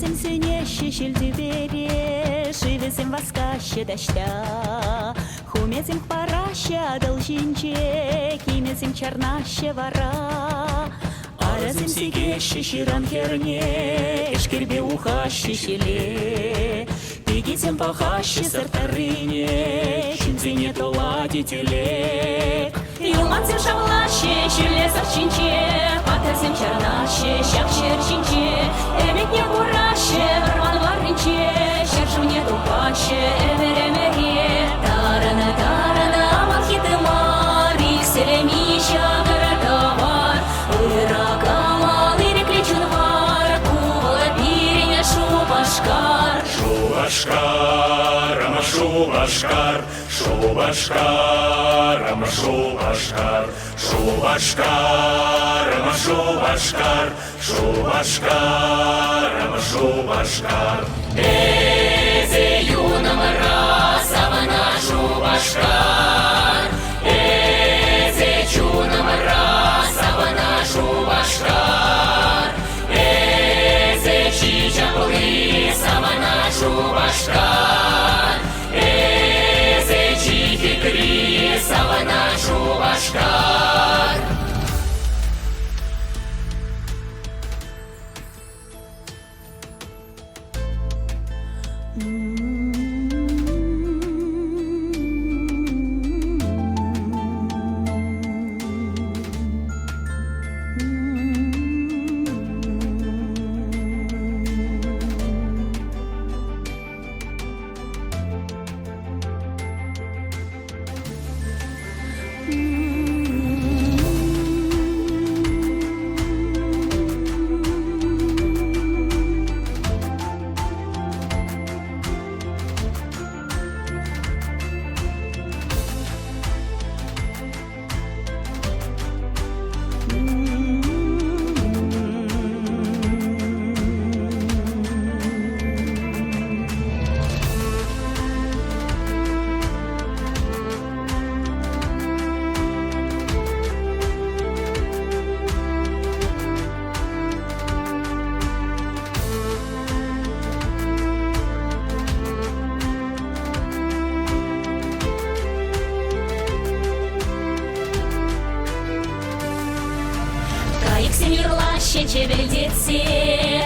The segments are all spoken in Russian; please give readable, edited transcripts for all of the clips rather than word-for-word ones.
Хумезем сөнеше шүлдүбере, шивезем васкаще дашта. Хумезем параще адалжинче, кимезем чарнаще вара. Аразем сигеше ширан херне, эшкербе ухаще щеле. Пигизем пахаще сартарыне, шинзине толадителек. Юманцем шавлаще, щелесов чинче, патазем чарнаще, щак черчинче. Эмек не бураще, рван варниче, щержу не тупаще, эмере-мере. Тарана, амалхиты марик, селемища городовар. Иракамал, ирекличун вар, кувала пиреня шубашкар. Шубашкар, ама шубашкар, шубашкар, ама шубашкар, шубашкар, ама шубашкар, шубашкар, ама шубашкар. Эзе юна мара, савана шубашкар. Эзе чуна мара, савана шубашкар. Эзе чичапли, савана шубашкар. Эзе чихикри, савана шубашкар. Кайыксем йырлаще чебелдетсе,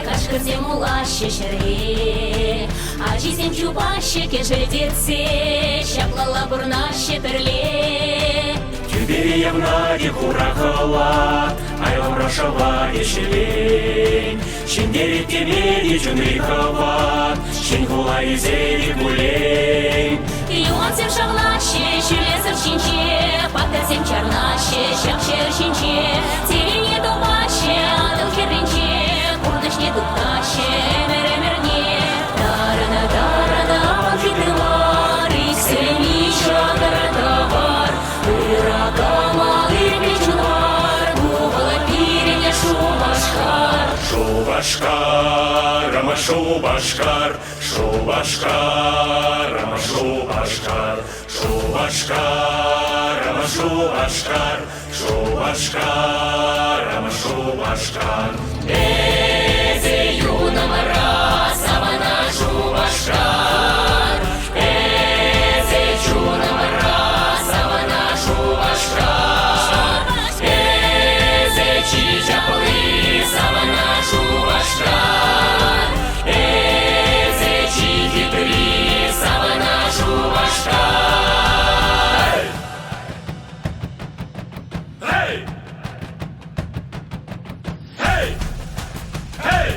кашкырзем улаще шере. Ажизем чупаще кежелдетсе, щаплала бурнаще перле. Тюбери явнаде хурахала, айламрашава ешелень. Щендери темери чунрихава, щеньгула изери гулень. Юансем шавлаще, щелесов чинче, патазем чарнаще, щак черчинче. Теренье тупаще, адал херринче, курночне туптаще, эмере-мерне. Тарана, амалхиты марик, селемища городовар. Иракамал, ирекличун вар, кувала пиреня шубашкар. Шубашкар, ама шубашкар, шубашкар, ама шубашкар, шубашкар, ама шубашкар, шубашкар, ама шубашкар. Эзе юна мара, савана шубашкар. Эзе чуна мара, савана шубашкар. Эзе чичапли, савана шубашкар. Эзе чихитри, савана шубашкар. Hey! Hey! Hey!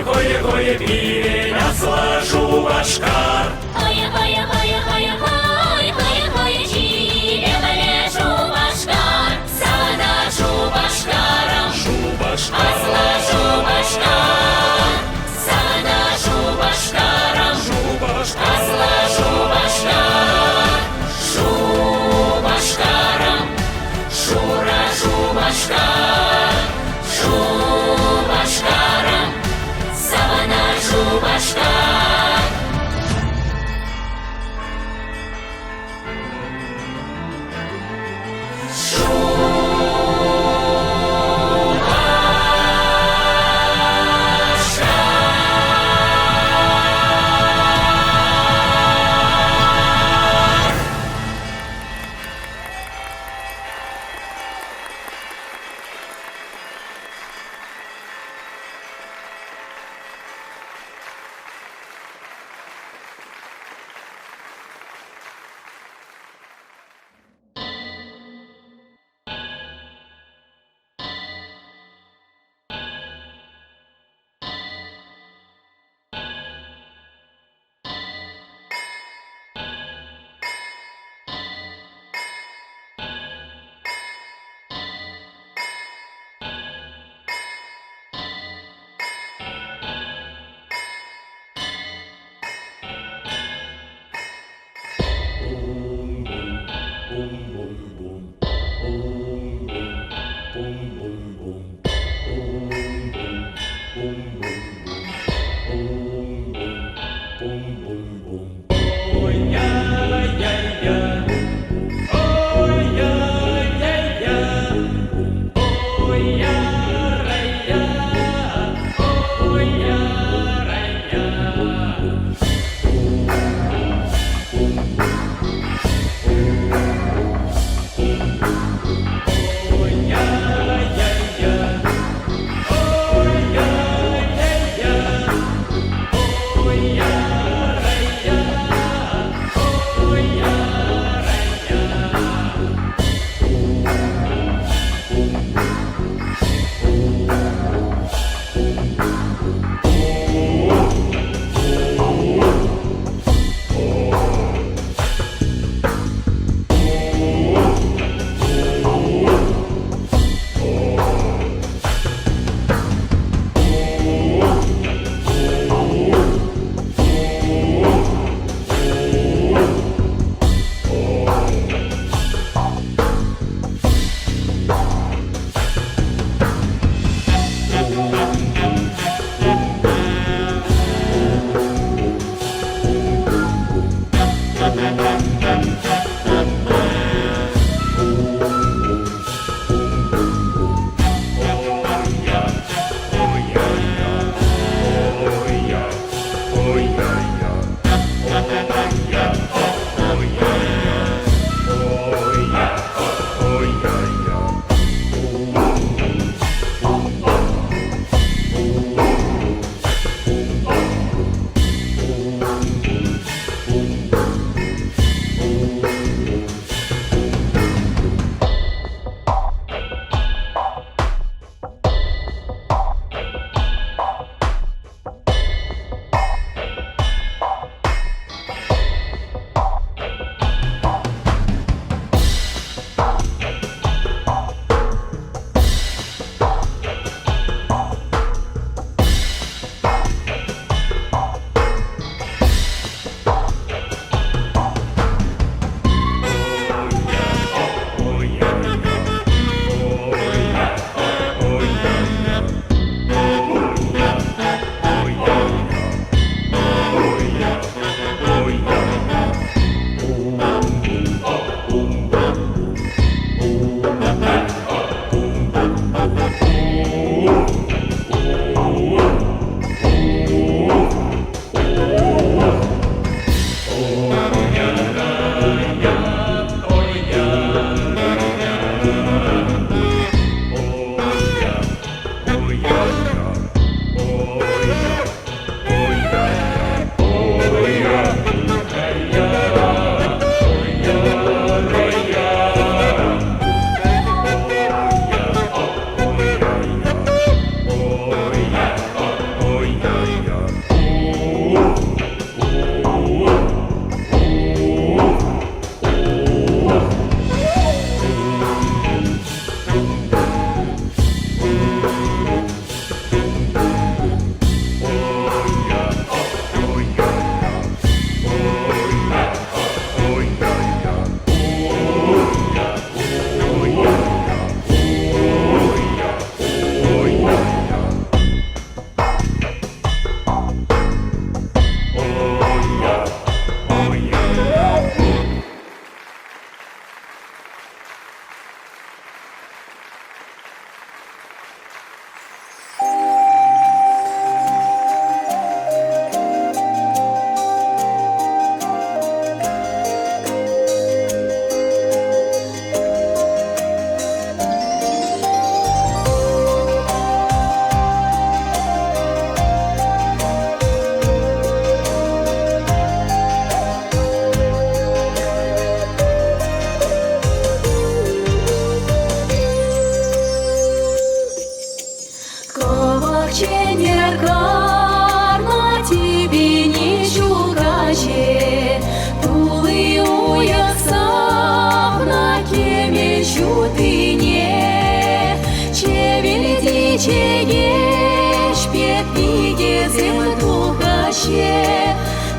гое півень, а слажу башкар. Хая, хая, хая, хая, хай, хая, хая, жі, лежу башкар, садашу башкарам, Башкар, слажу башкар, садашу башкарам, башкар, слажу башкар, шу башкарам, шуражу башкар, шу башкарам, саванашу башкар.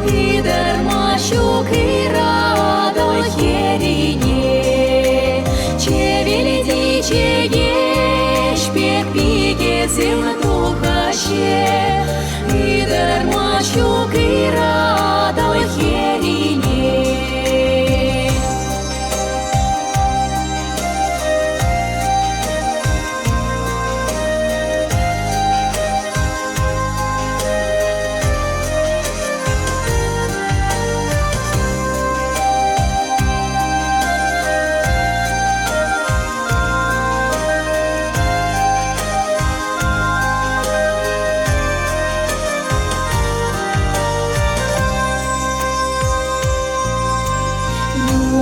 и дарма щуки радо херине, чевели дичее, шпек пике земтухаще, и дарма щуки радо херине.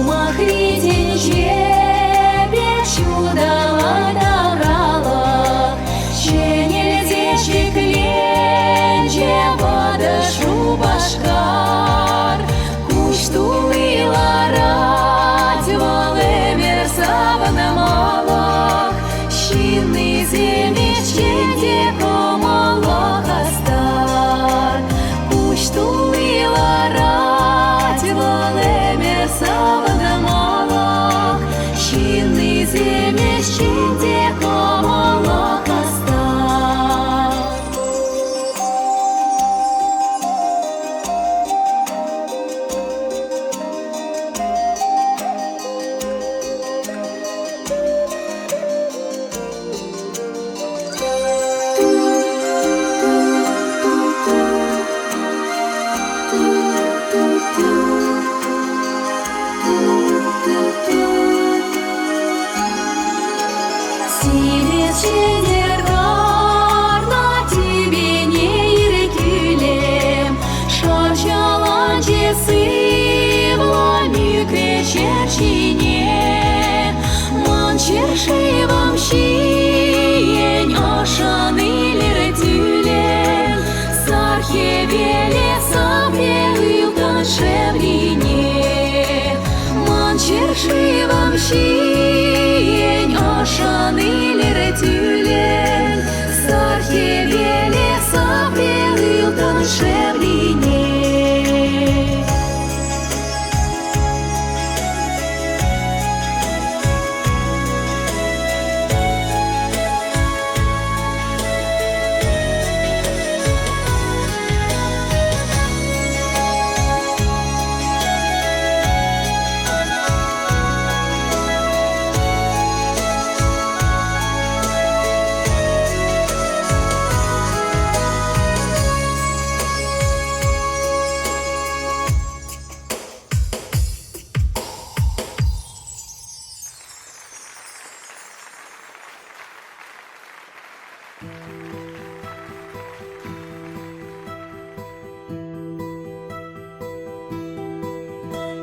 Махритин жебе чудо дорала, че нельзя чекленче подошу башкар, куштуила рать волемер савна малах, щины земеченте комалах астар, куштуила рать волемер савна малах, щины земеченте комалах астар. Силеченер бар на тебе не иркилем, шарчалан часы влами кречерчине, манчерши вам щиень ашанылер тюлем, сархевеле сабре илтан шевлине, манчерши вам щиень ашанылер тюлем, сархевеле сабре илтан шевлине.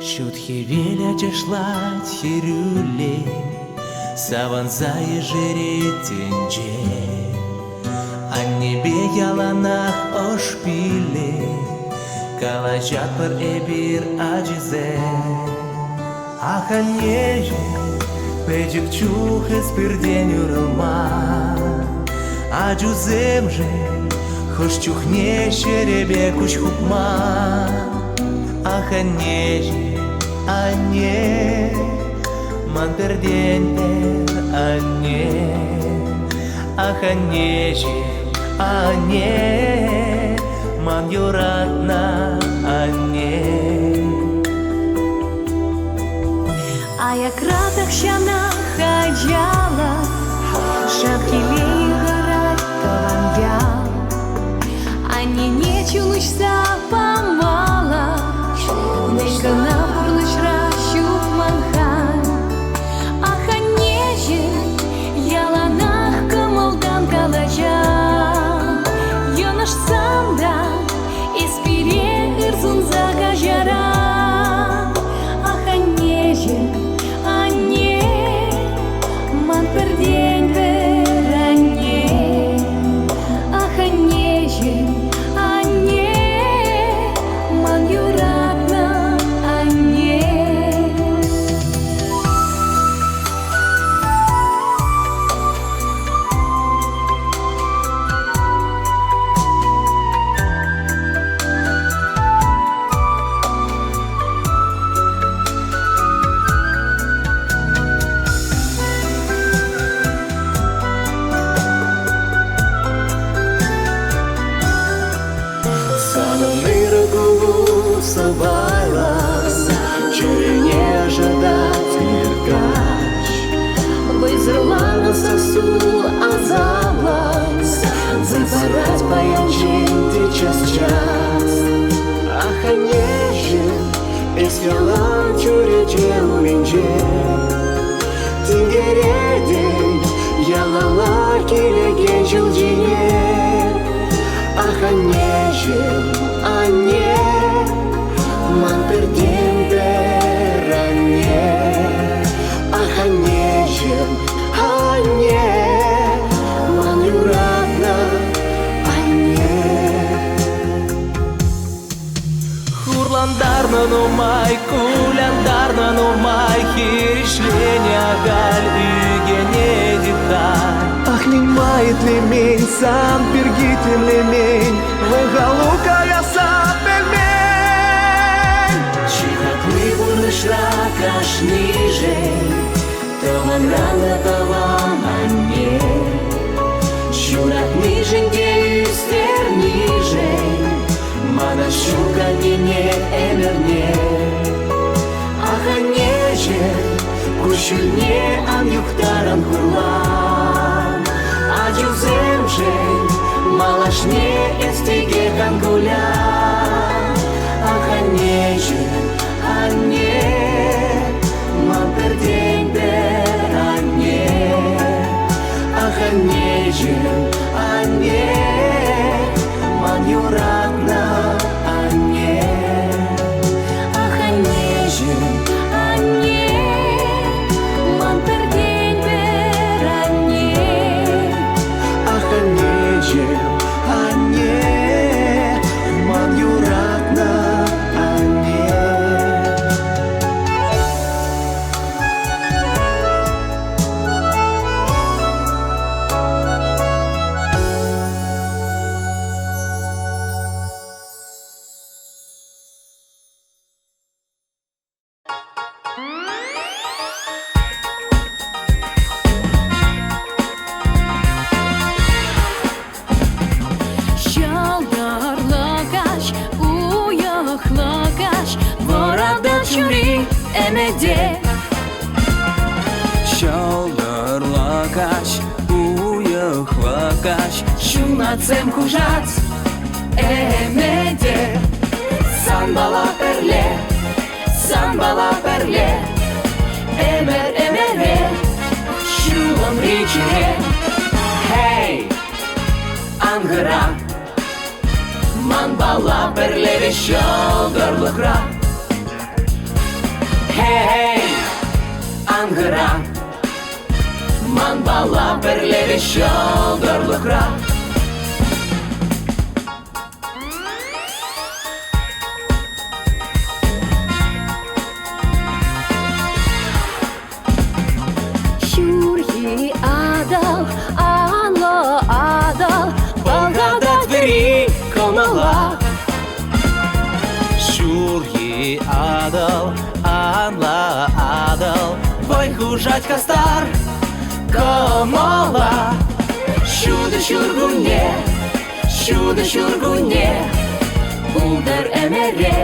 Шутхевеля чешлать хирюле, саванзае жеретенче, а небе яланах ошпиле, калачат пар эбир аджизе, аханеже, печек чухес перденью рома, аджузем же, хош чухне шеребе куч хукма, аханеже, Ане, man perdiente, ане, аханеже, ане, man юратна, ане. А я краток щана ходяла, шапкилей горать талангял, они не чулыш запомала, нелька на бурныш ращук манхан, аханеже, яланах камалдан калача, ёнаш самда, испире ирзун закажара, аханеже, ане, ман пердень веране, аханеже, ане, Сабайлас, чурене ожидать меркач. Вызрывала сосу, а заблас, запорать поянчень ты час. Ах, а нежен, эскелан чурене увенче. Тингередень, ялала килеген челдине. Ах, а нежен, а не ман перден беране. Ах, а нежен, а не ман юратна, а не. Хурландарна ну май, куляндарна ну май, хиришленя галь үгене деталь. Ах, лимает лемень, сан пергитин лемень, выгалука я сам пельмень. Чихатный бурнышлак аж ниже, то ван рано, то вам анне. Чурат нижень, где юстер ниже, мана щука не эмерне. Ах, а неже, кушульне ан юхтаран хурлан. А юземже, малашне эстиге кангулян. Ах, а неже, а не, ман пердень беране. Ах, а неже, а не, ман юратна, а не. Ах, а нежен, а не ман пердень беране. Ах, а неже, а не, ман юратна, а не. Şaldarlakaş, uyaklakaş, Vorada çuri emede. Şaldarlakaş, uyuklakaş, Şunacem kujat emede. Sambala perle, emer emere, şulam ricire. Hey, Angara, man bala perle şaldarlıkra. Hey, Angara, man bala perle şaldarlıkra. Şurhi adal, anla adal, Болгада двери комала. Шурги адал, анла адал, Вой хужать кастар, комала. Şurada şurgunye, Bulдар emere,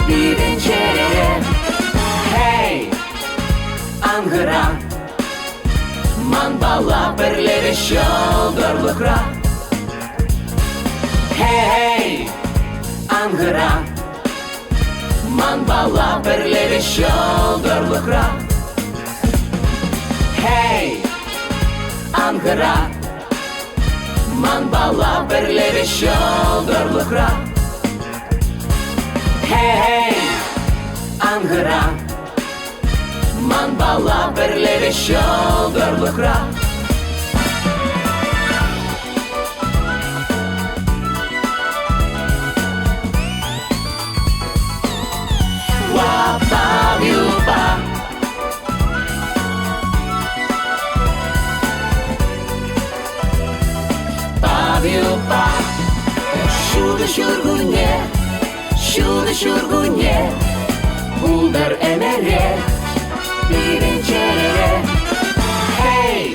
birinçere. Hey, Angara, man bala perle şaldarlıkra. hey, Angara, man bala perle şaldarlıkra. hey, Angara, man bala perle şaldarlıkra. hey, Angara, man bala perle şaldarlıkra. Wapavjupa, pavjupa. Şurada şurgunye, Bulдар emere, birinçere. Hey,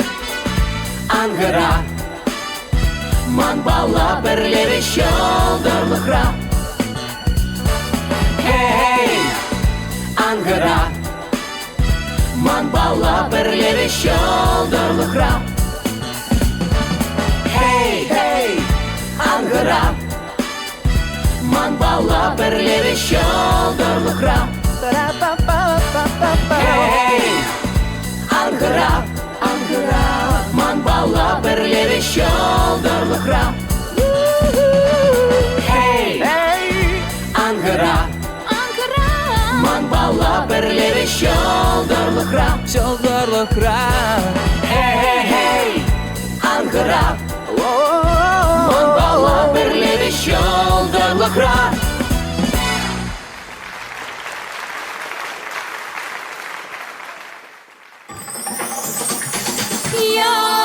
Angara, man bala perle şaldarlıkra. перлеве щолдорлы храп. Хей, хей, ангыра, ман бала перлеве щолдорлы храп. Хей, ангыра, ман бала перлеве щолдорлы храп. Хей, ангыра, ман бала перлеве щолдорлы храп. Щолдорлы храп. Хей, ангыра, ман бала перлеве щолдорлы храп.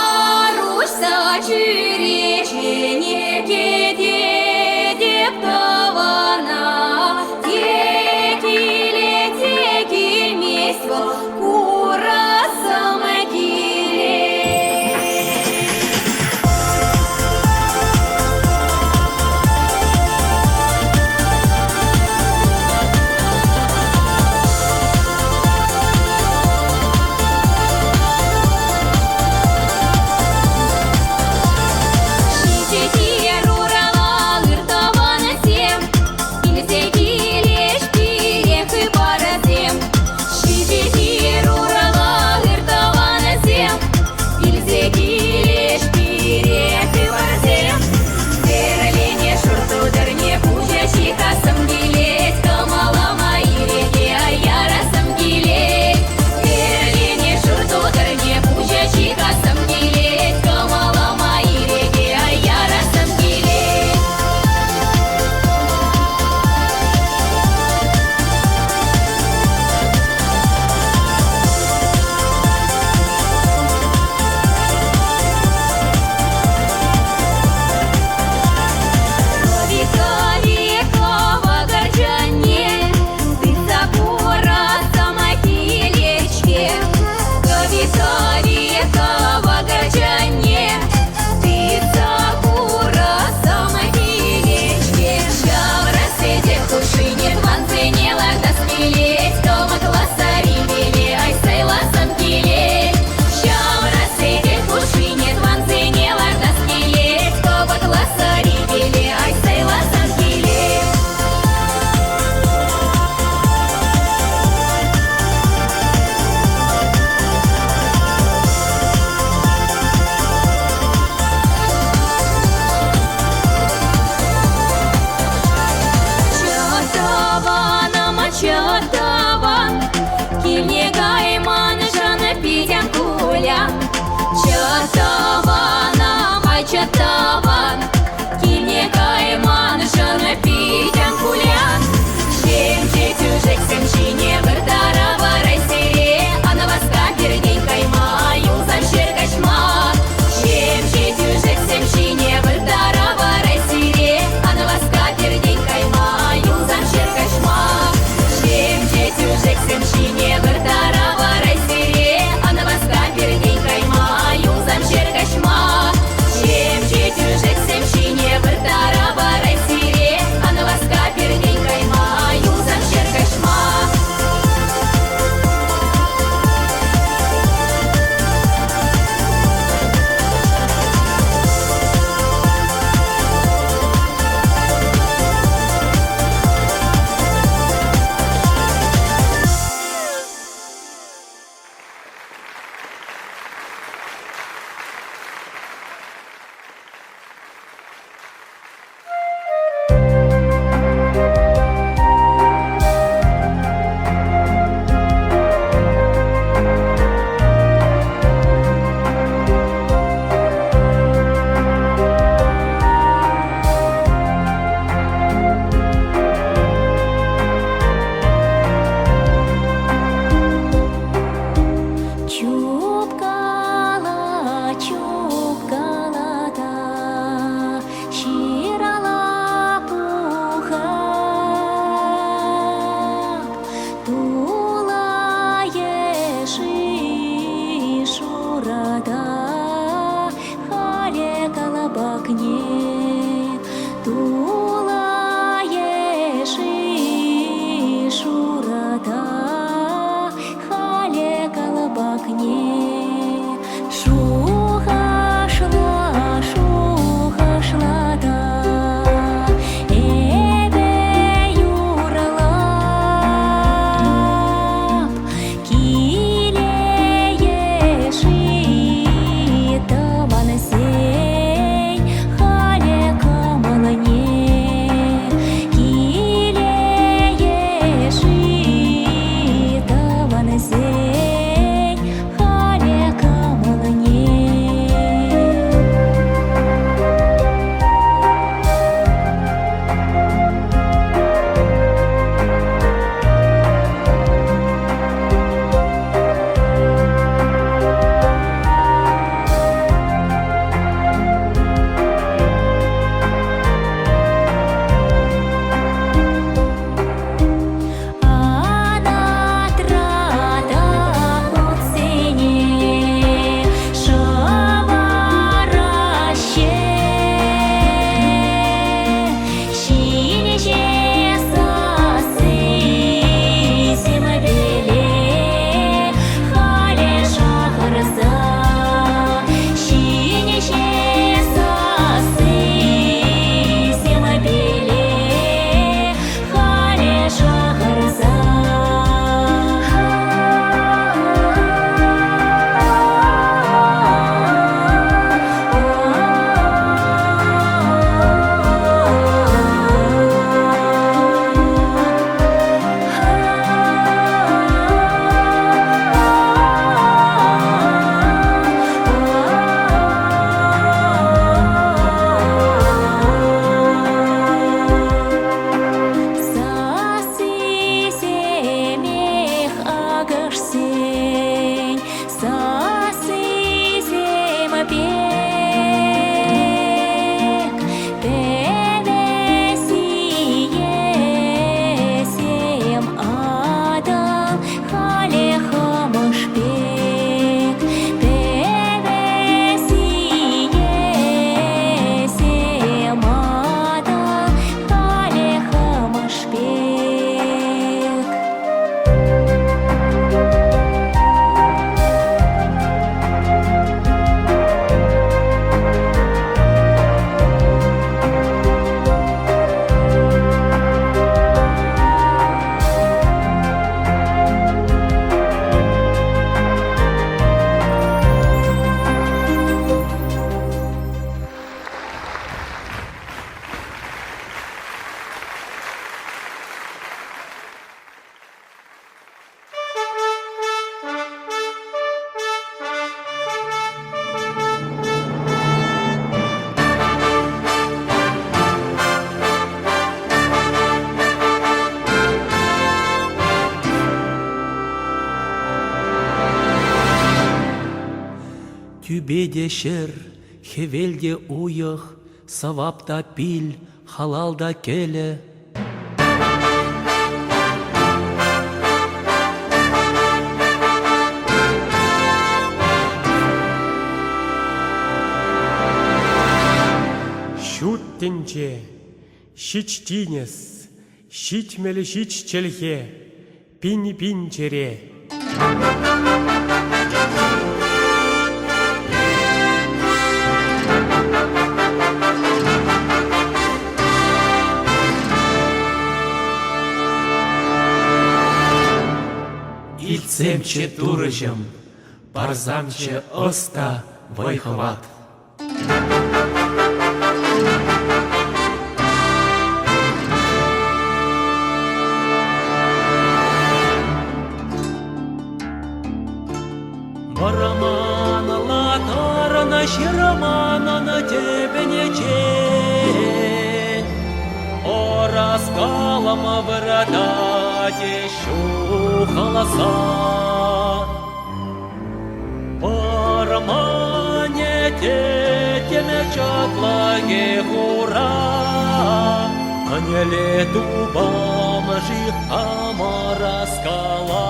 Яруса чиречене кеде деп тавана, текиле текилмество курасам киле. Түбеде шыр, хевелде уйық, савапта пил, халалда келі. Шуттенче, шичтинес, шичмелі шиччелхе, пинчере. Ильцемче турыжым, барзамче оста вайховат. Бараманала тарана шираманана тебенече, ораз калама вратате шухаласа. Барамане теме чатлаге хура, анеле дубам жих амара скала.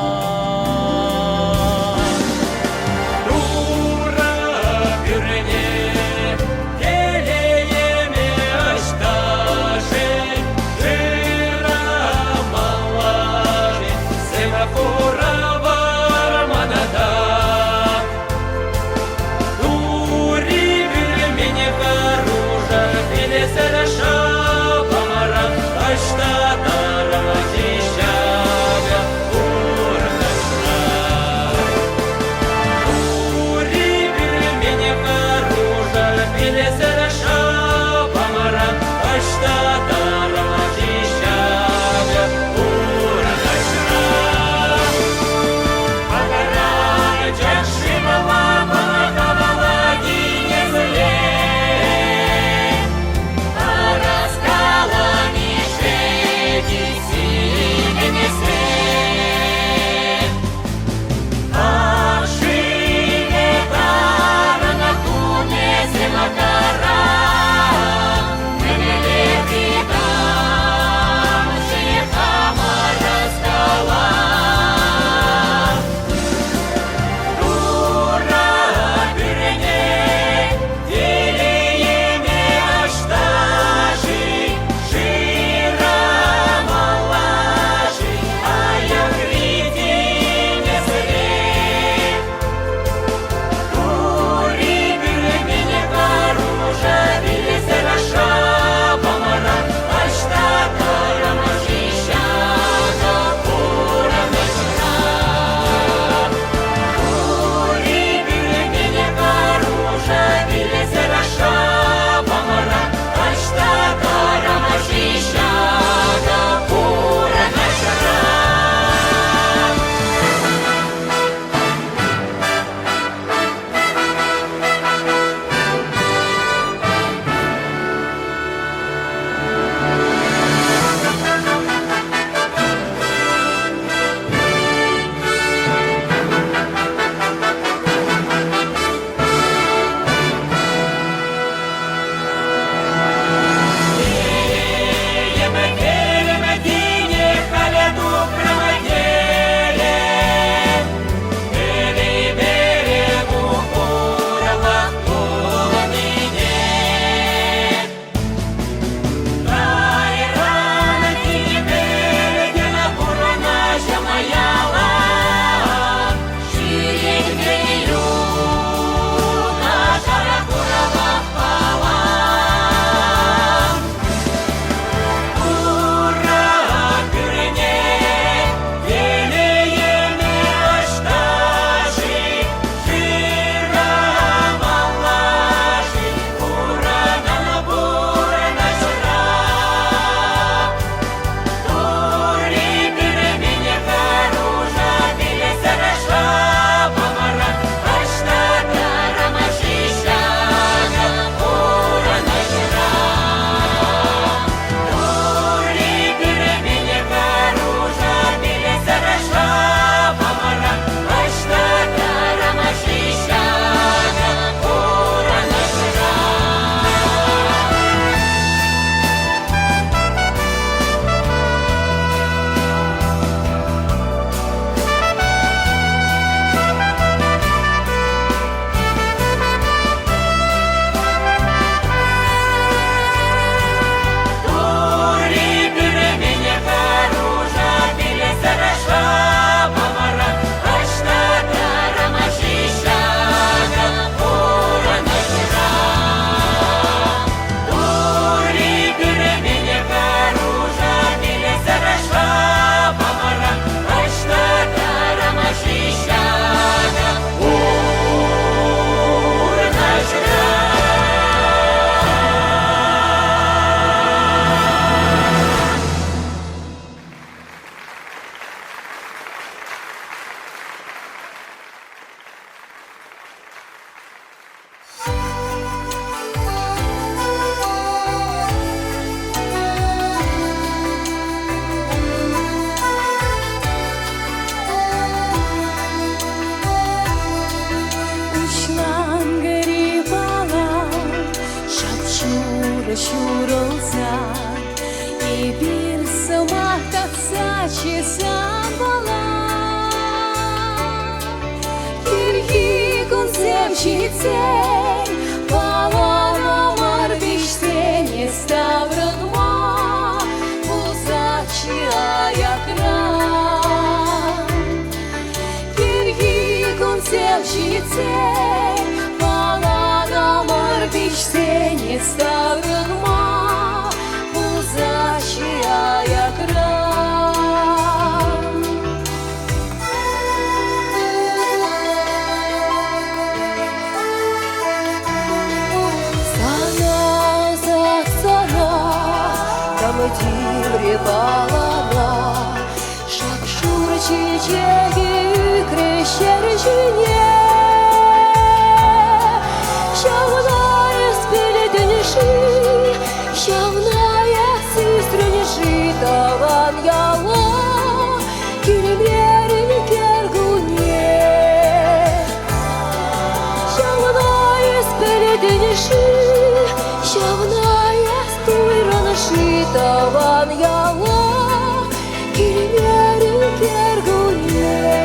bir sămahtatsa ce sambola Kirhi kunsem çiçek Balana var bişteni stavrınma Uzaçı ayakran Kirhi kunsem çiçek Balana var bişteni stavrınma Uzaçı ayakran Timbre balana Şakşur çiçeği kreşercine Şavnaya speli dönüşü Şavnaya süstrünüşü Tavan yala Gülüm yerin gergunye Şavnaya speli dönüşü Şavnaya stuyranışı Tavan yala Gülüm yerin gergunye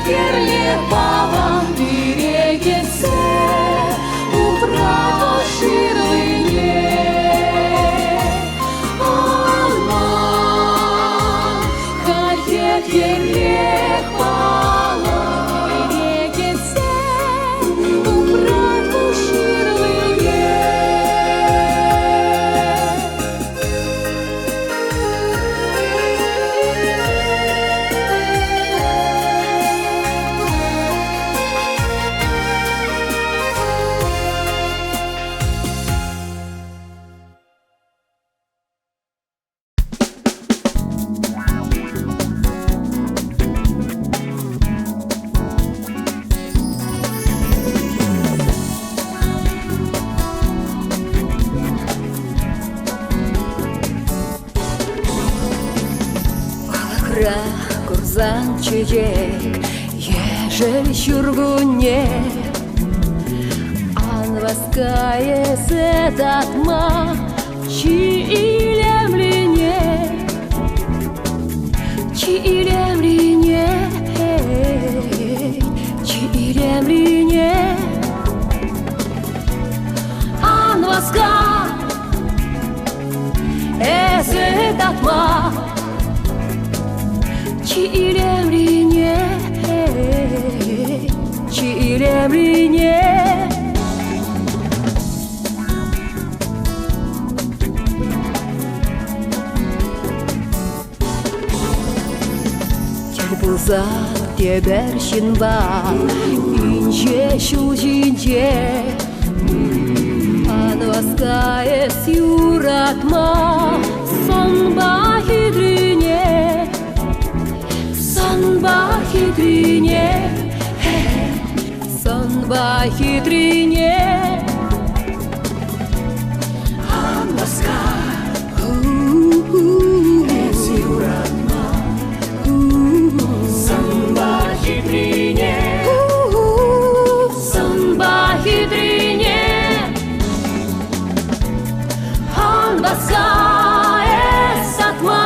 Yerli babam dirегetse Upravo şirliğe Alman Kalket yerli babam dirегetse Upravo şirliğe Kursan çiçek Ежели чургуне Анваская сетатма Чилемлине Чилемлине Чилемлине Анваска Сетатма Çilemrine, çilemrine Telbuza teberşinba İnce şucince Anvaskaya syuratma Sonba hidrine Sonba hidrine Sonba hidrine Anvaska Syuratma Sonba hidrine Sonba hidrine Anvaska Esatma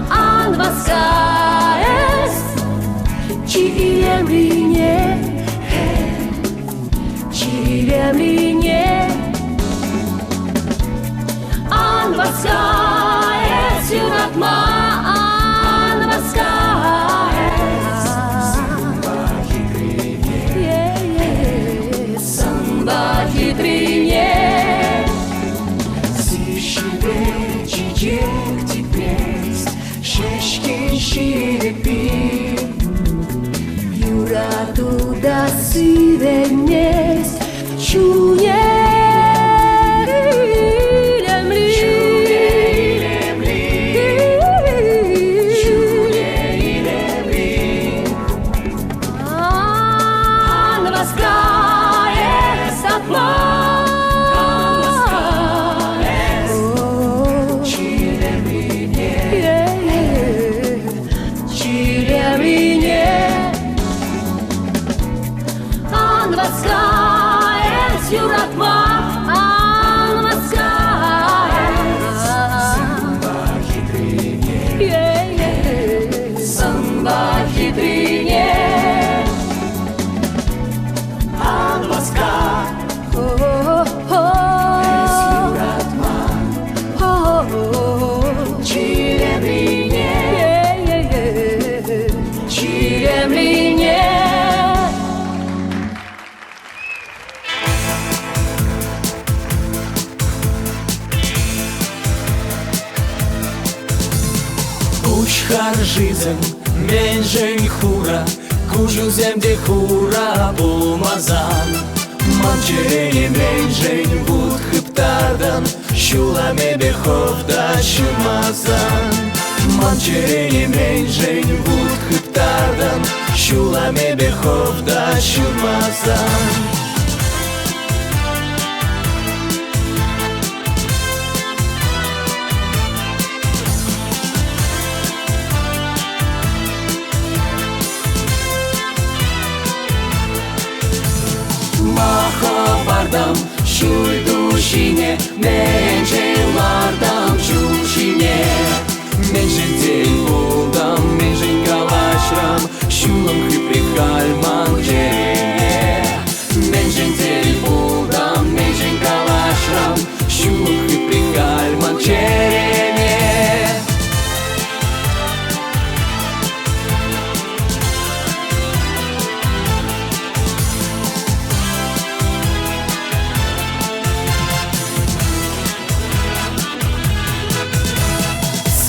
Anvaska Çilemrine, çilemrine Anvaska syuratma Anvaska Sonba hidrine Sonba hidrine Сыщи чечек теперь Syvenės Жизнь, меньшень хура, кужу земде хура булмазан. Манчерене меньшень вуд хыптардан, шуламе беховда шумазан. Манчерене меньшень вуд хыптардан, шуламе беховда шумазан. Bardam şuyduşine mencelardam şuşine Menjin buldam menjin galaşram şulum hıprikhalman cerine Menjin buldam menjin galaşram şulum hıprikhalman cerine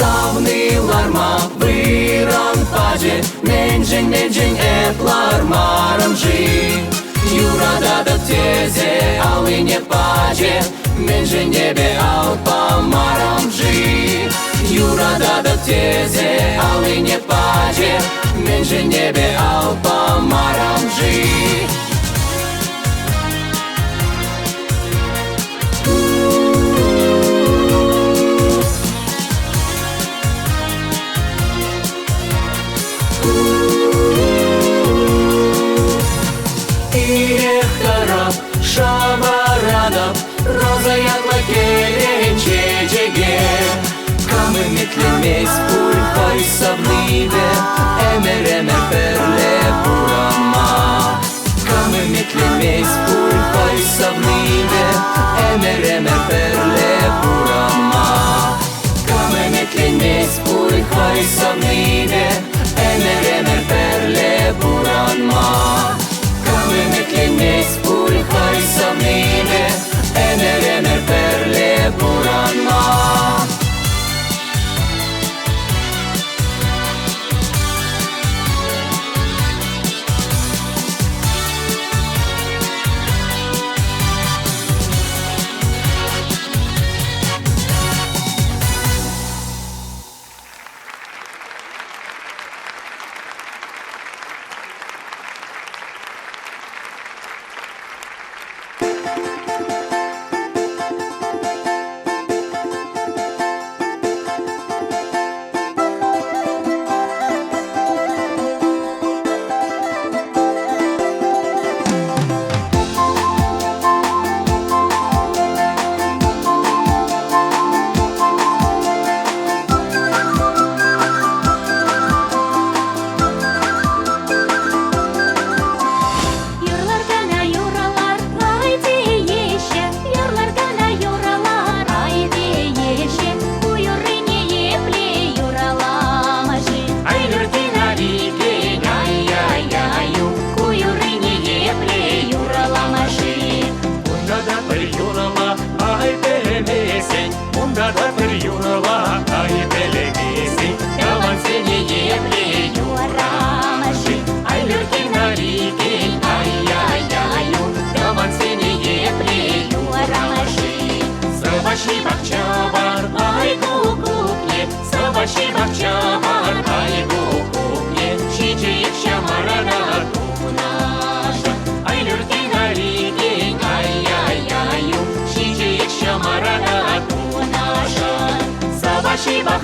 Savnilarma viran pace Menjin etlar maramji Yurada da teze aline pace Menjin nebe alpa maramji Yurada da teze aline pace Menjin nebe alpa maramji Шамарадов, роза ятла келен чечеге Камы метлемес пульхой савниве Эмер перле пурама Камы метлемес пульхой савниве Эмер перле пурама Камы метлемес пульхой савниве Эмер перле пурама Камы метлемес pulhoi samnine emer perle puranma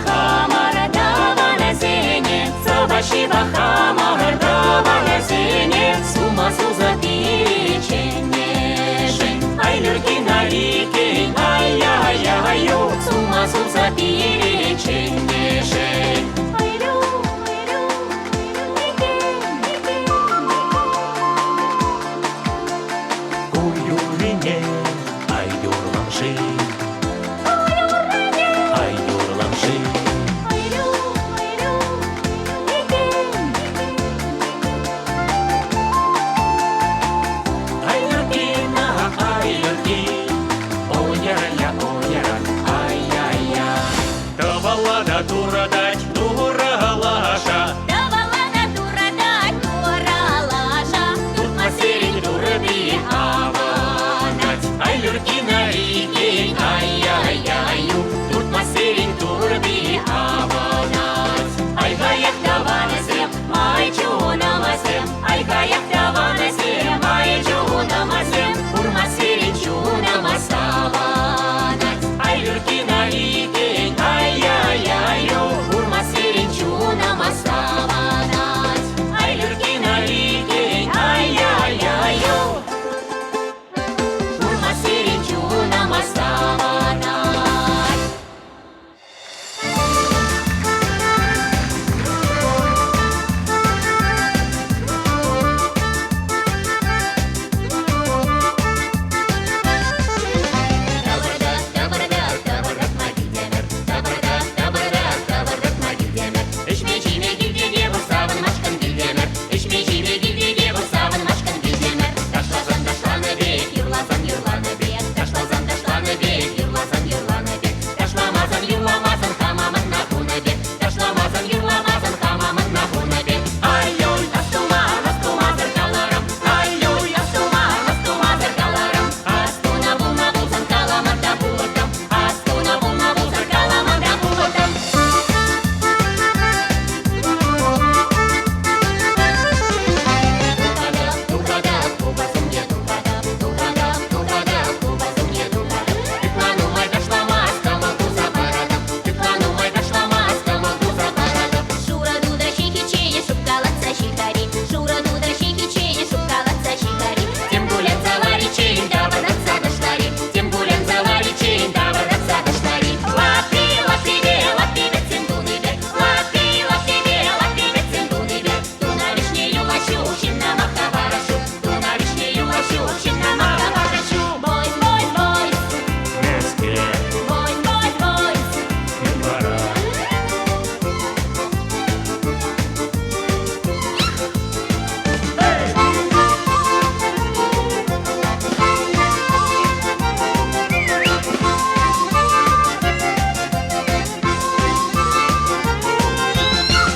хамардава на зене, Собашива хамардава на зене, Сумасу запиреченешень, ай люрки на лике, ай-яй-яй-ю, Сумасу запиреченешень. айру, Куюрине, айдурламши, айдурламши. ай люрки на ай люрки, о-я-я, о-я, ай-яй-я. Тавалада турадать, туралаша, давала дура дать, дура лаша, Масерин дурби аванать, ай люрки на лике, ай-яй-яй-ю, тут масерин дурби аванать. Ай гаях даванасем, ай чунамасем, ай гаях даванасем, ай чунамасем, урмасерин чунамасаванать, ай люрки на лике, ай-яй-яй-ю, урмасерин чунамасаванать, ай люрки на лике, ай-яй-яй-ю, урмасерин чунамасаванать. Шура дудра чихи-чини, шукалаца щихари, Шура дудра чихи-чини, шукалаца щихари. Тем гулям завари чейн, да водаться дошлари, тем гулям завари чейн, да водаться дошлари. Лапи, лапи, бе, лапи, бе, цинтуны, бе, лапи, лапи, бе, лапи, бе, цинтуны, бе. Ту на вишнею лощу, щина маха варашу, ту на вишнею лощу, щина маха варашу. Бойс, бойс, бойс, Меске, бойс, бойс, бойс. двора.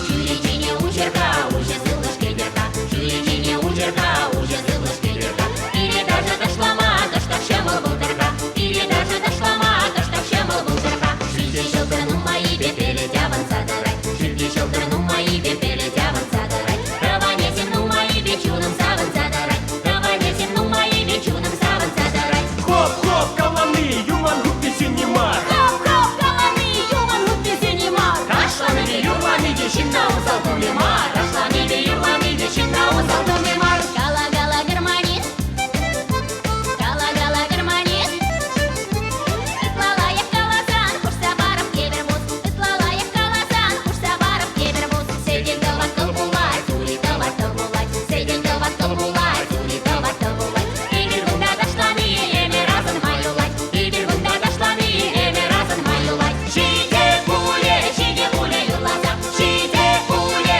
Чили-чини учерка, уже зылышки дерка, чили-чини учерка, уже зылышки дерка. Передача дошла ма, то что щемал бутырка, передача дошла ма, то что щемал бутырка. Шильки щелкану мои бепели тяван садарай, шильки щелкану мои бепели тяван садарай. Трава не земну мои бечуном саван садарай, трава не земну мои бечуном саван садарай. Хоп-хоп, каланы, юман гуппи синемар. Хоп-хоп, каланы, юман гуппи синемар. Ташланы юрланы дещина узал тулемар, ташланы юрланы дещина узал тулемар. Гала-гала гармонист, гала-гала гармонист. Ытлала я в каласан, хуш сабаров кевермус. Ытлала я в каласан, хуш сабаров кевермус. Сейден гаваттал булай, тули гаваттал булай, сейден гаваттал булай, тули гаваттал булай. И биргунда ташланы, эме разын маюлай, и биргунда ташланы, эме разын маюлай. Шиде пуле юрлаза, шиде пуле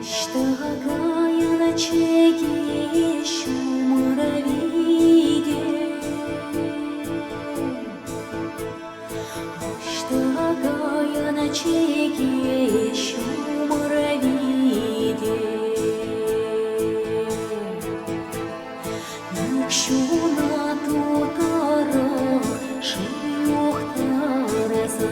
Штагая на чеге шумаровиде, штагая на чеге шумаровиде, никшуна тутара шиюхтараза.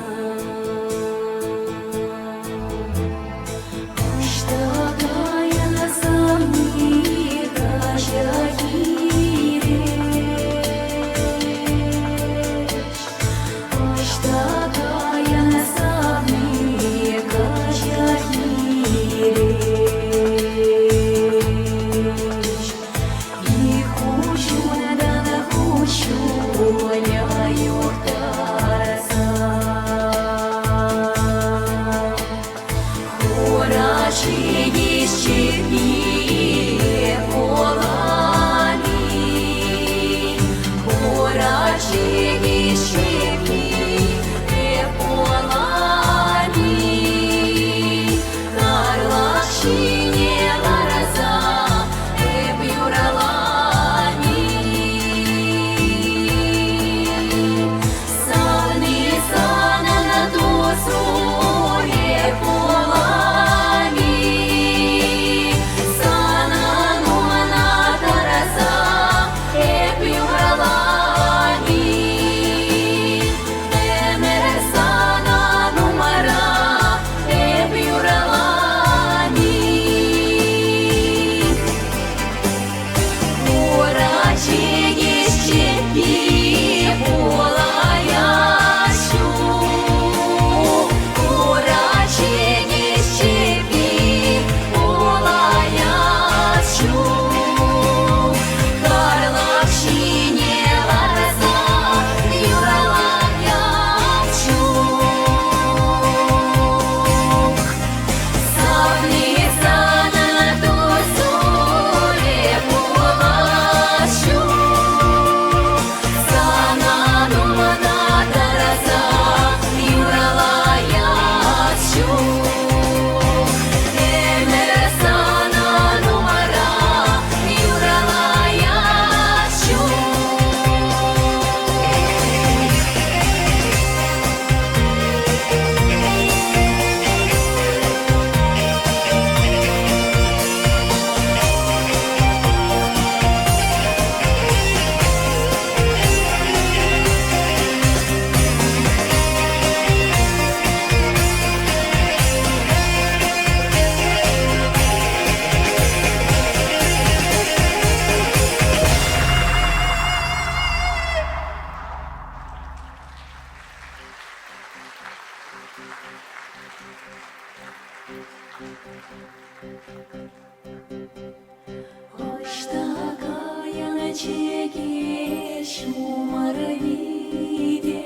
Штагая на чеге шумаровиде,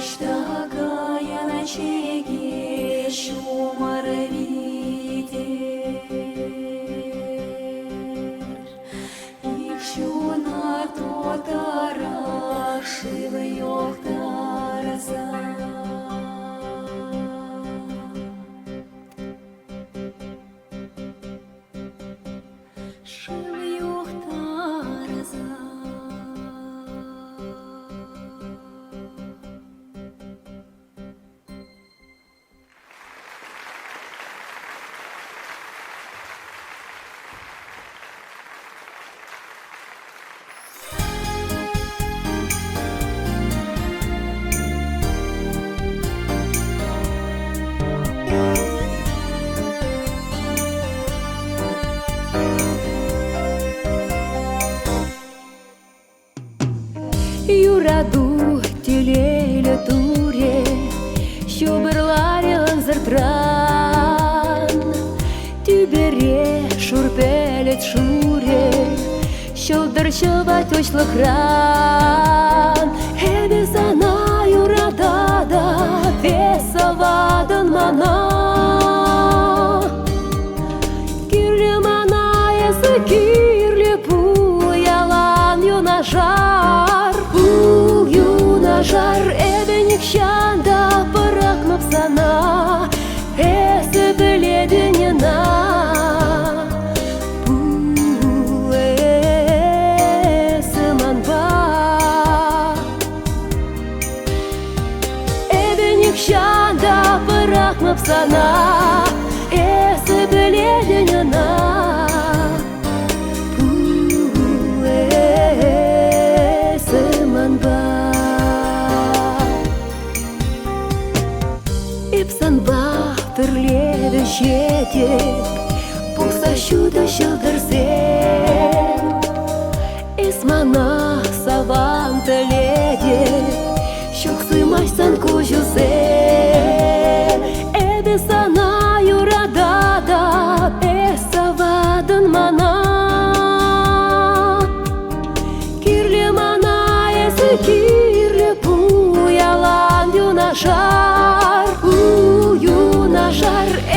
штагая на чеге шумаровиде, икшуна тотара шивьёхтараза. Юраду тилейле туре, шубырларен зартран, тюбере шурпелет шуре, шылдыр шылбат очлыхран. Эбе сана юрадада весовадын мана, кирле мана есі кирле пуялан юнажар. Юнажар эбе никшанда пыракмап сана. şanda bırakmam sana esi biledin yana eseman ba ipsan ba tırledi şeti pulsa şuda şıldırsen ismana savan töledi şok sığmazsan kuşusen ebe sana yurada da esavadın mana kirli mana esi kirli bu yalan yunaşar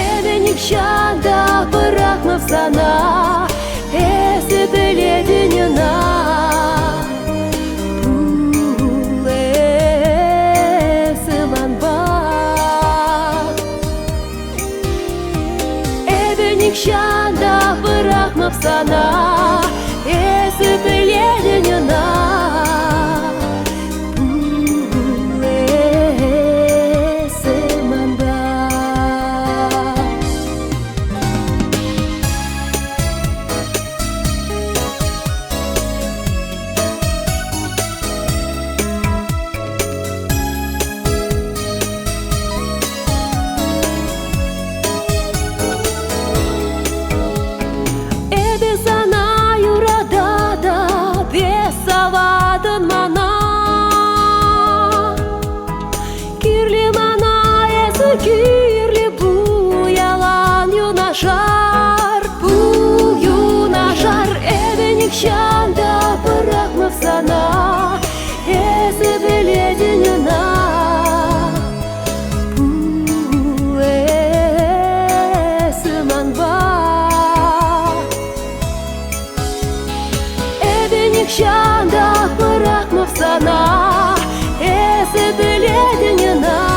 ebe nikşanda bırakmam sana esi biledin yana Şanda bırakmam sana esi biledin yana esemanda kirli bu yalan yunaşar ebe nikşanda bırakmam sana esi biledin yana eseman ba ebe nikşanda bırakmam sana esi biledin yana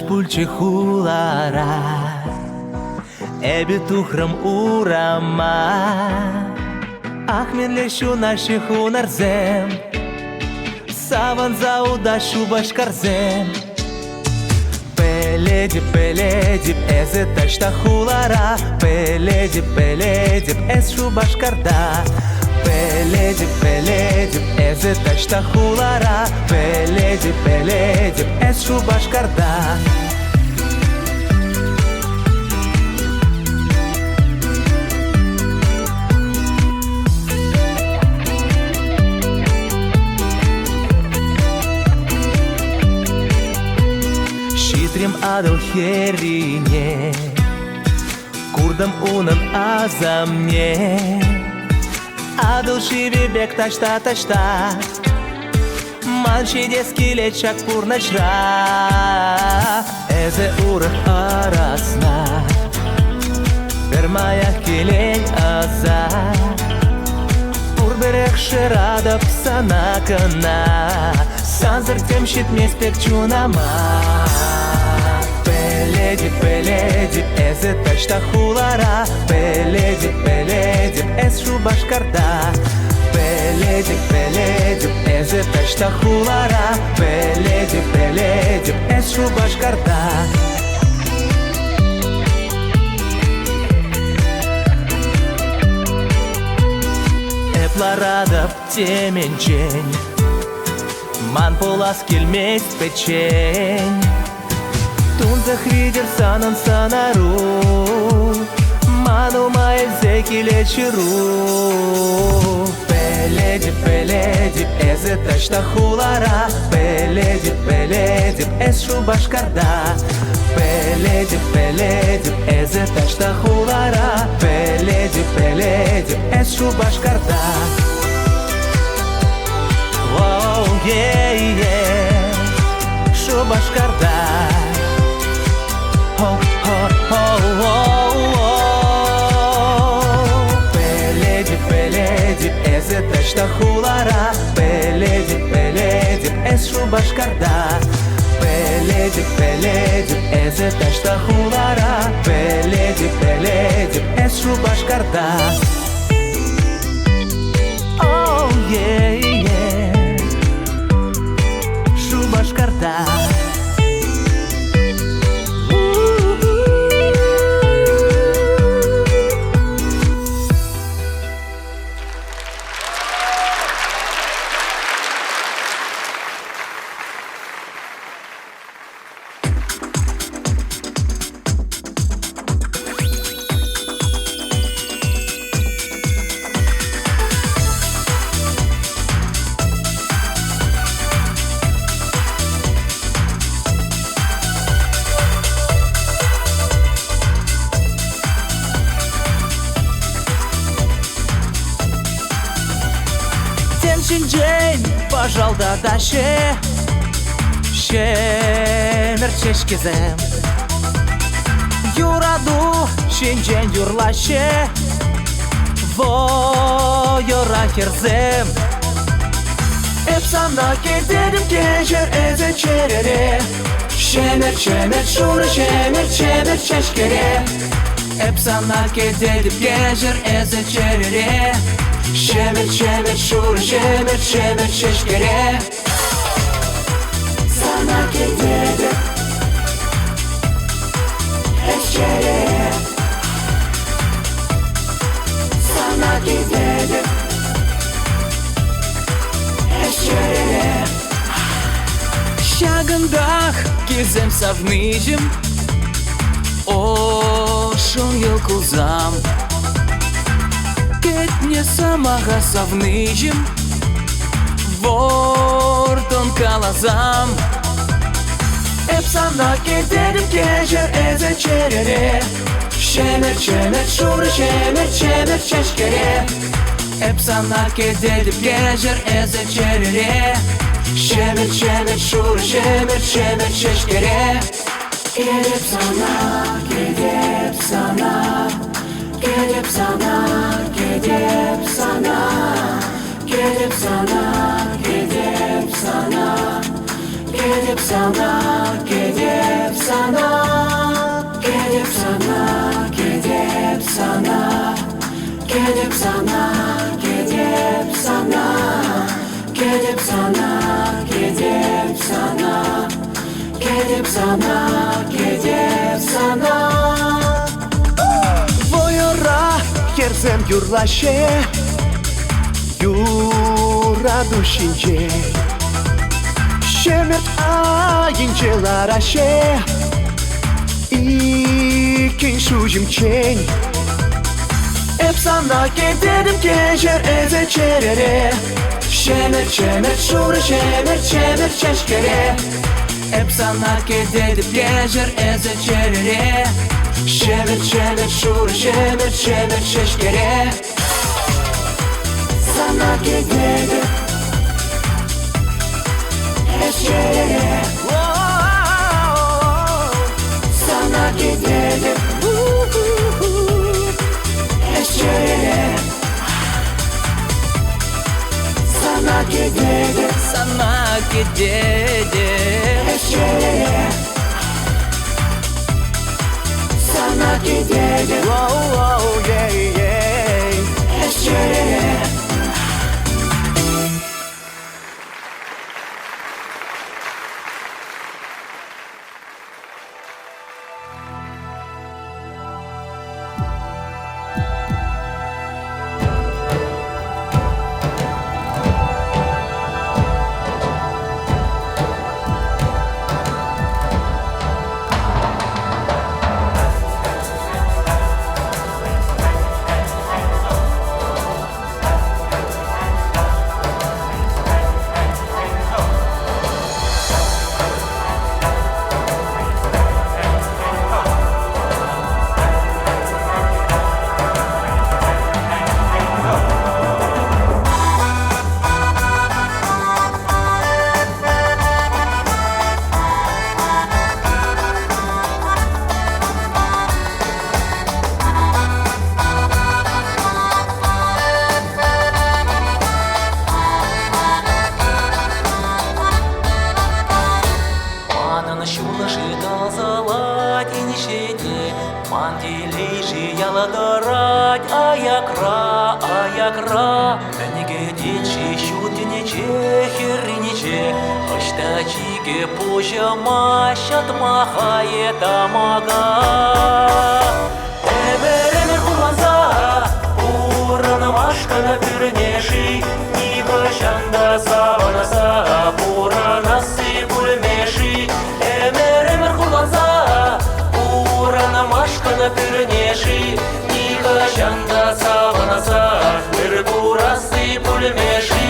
Pulche hulara ebi tuhram urama Ахмен лещу наши хунарзем Саван зауда шубаш карзем Пеледип эзе ташта хуlara Пеледип эз шубаш карда Пеледип эзе ташта хуlara Пеледип эз шубаш карда Адал херине Курдам унан азамне Адал шиви бек ташта Манши дески лечак пурначра Эзе урах арасна Бермая келень аза Урберех шерада псана кана Санзар темшит меспек чунама Пеледип эзе ташта хуlara Пеледип эз шубаш карда Пеледип эзе ташта хуlara Пеледип эз шубаш карда Эпларадап теменчень Ман полас келмес печень Тунзах видер санан санару Манумайзе килечиру Пеледип эзе таштахулара Пеледип эз шубашкарда Пеледип эзе таштахулара Пеледип эз шубашкарда Воу, шубашкарда Пеледип эзе таштахулара Пеледип эз шубашкарда Пеледип эзе таштахулара Пеледип эз шубашкарда Oh, шубашкарда День пожал да даше Шемер чешкезем Юраду шинжен юрлаше Воёра херзем Эпсана кедерим кежер эзе черере Шемер шура шемер чешкере Эпсана кедерим кежер эзе черере Шемер шура шемер чешкере Sana kедерим эшчере Sana kедерим эшчере Şagındaq gezem savnıcım Oşun yılkuzam Кетне самага savnıcım Vorton kalazam Эпсана кедерим кежер эзе черере Шемер шура шемер чешкере Эпсана кедерим кежер эзе черере Шемер шура шемер чешкере Кедепсана Кедепсана Кедепсана Кедепсана Кедепсана Кедепсана Кедепсана Кедепсана Кедепсана Кедепсана Кедепсана Кедепсана Кедепсана Кедепсана Воёра херзем юрлаше Юраду шинче Şemert ayıncelar aşe İkin şucum çen Epsana kederim keşer eze çerere Şemer şura şemer çeşkere Epsana kederim keşer eze çerere Şemer şura şemer çeşkere Sana kederim eşeğe Sana gidelim eşeğe Sana gidelim eşeğe Sana gidelim eşeğe аякра, Менеге дичи щутиниче, хериниче, Аштачиге пожама, шатмахае тамага. Эмеремер куланса, Уранамашкана пюрнеши, Нига шанда саванаса, Уранасы пульмеши. Эмеремер куланса, Уранамашкана пюрнеши, Нига шанда саванаса, Урасы пульмеши.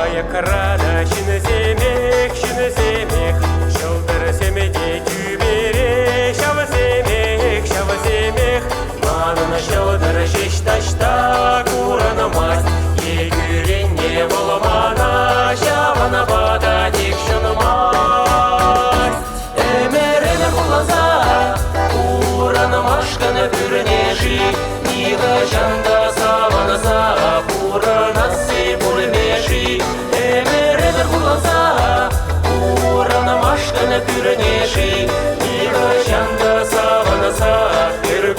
Аякрада шыны семек, Шылдыр семеде күйбере, Шавы семек, Манына шылдыр шеш ташта, Куранымас, Егюренне болмана, Шавана бада тек шынымас. Эмеремер куланса, Уранымашканы пүрнеши, Ниға жанда саванаса, Уранасы пульмеши. Эмеремер куланса, Уранамашканы пүрнеши, Ниға жанда саванаса,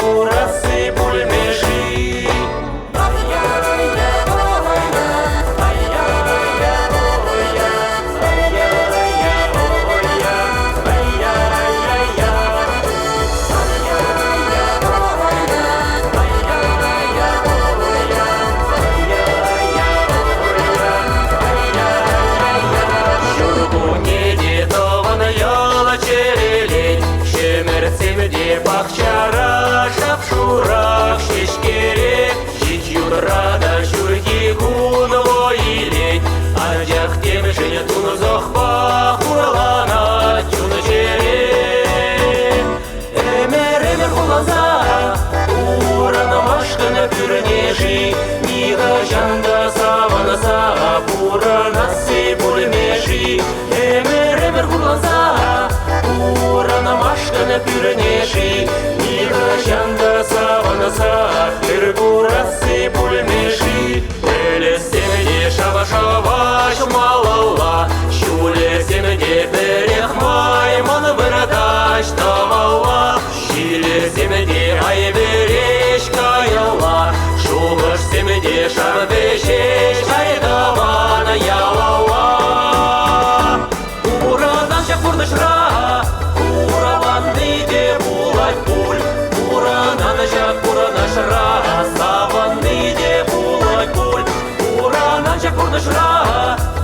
Урасы пульмеши. Бахчара шапшурак шешкерек, Жить юрада шурги куно илет, Анжак темшене туну зохпа хурлана чуны черек. Эмеремер куланса, Уранамашканы пүрнеши, Ниға жанда саванаса, Уранасы пульмеши. Эмеремер куланса, Уранамашканы пүрнеши, Ниға жанда саванаса, Урасы пульмеши. Элесемде шава-шава шумалала, Шулесемде берех майман бырдаш тамала, Шилесемде ай береш каяла, Шуғышсемде шар бешеш айдамана ялала. Урадан шақ бұрдышра, Ураванны де булать пуль, Уранан шақ бұрдышра, Саванны де булать пуль. Уранан шақ бұрдышра,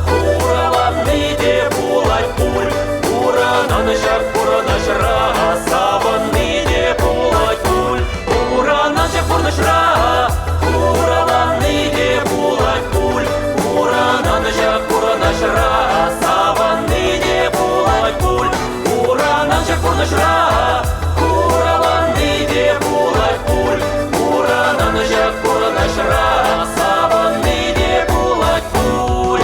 Ураванны де булать пуль, Уранан шақ бұрдышра, Саванны де булать пуль. Уранан шақ бұрдышра, Ураванны де булать пуль, Уранан шақ бұрдышра, Саванны де булать пуль. Уранан шақ бұрдышра, Ураванны де булать пуль, Уранан шақ бұрдышра, Саванны де булать пуль.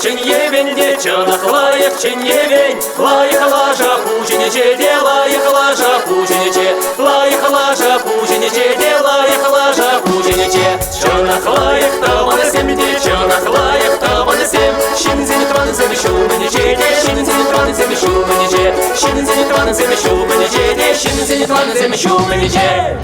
чиньевень, дечанах лаях чиньевень, лаях лажа пучениче, лаях лажа пучениче, лаях лажа пучениче, лаях лажа пучениче. Чанах лаях таван семь, дечанах лаях таван семь, шинзин тван зем шуманиче, шинзин тван зем шуманиче, шинзин тван зем шуманиче, шинзин тван зем шуманиче.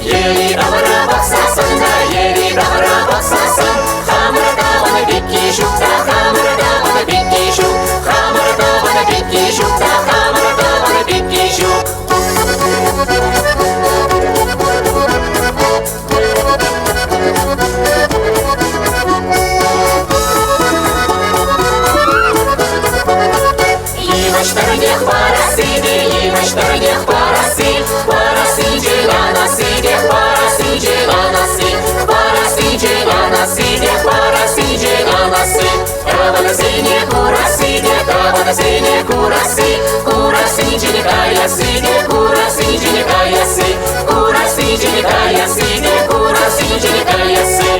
Ели давара баксасын, ели давара баксасын, хамыр даваны бекки шукта, хамыр даваны бекки шук, хамыр даваны бекки шукта, хамыр даваны бекки шук. Емаштарнех парасиди, емаштарнех параси, парасиди ланасиди, парасиди ланаси, парасиди ланасиди, парасиди ланаси. Таванасиди курасиди, таванасиди кураси, курасиди никаясиди, курасиди никаяси, курасиди никаясиди, курасиди никаяси.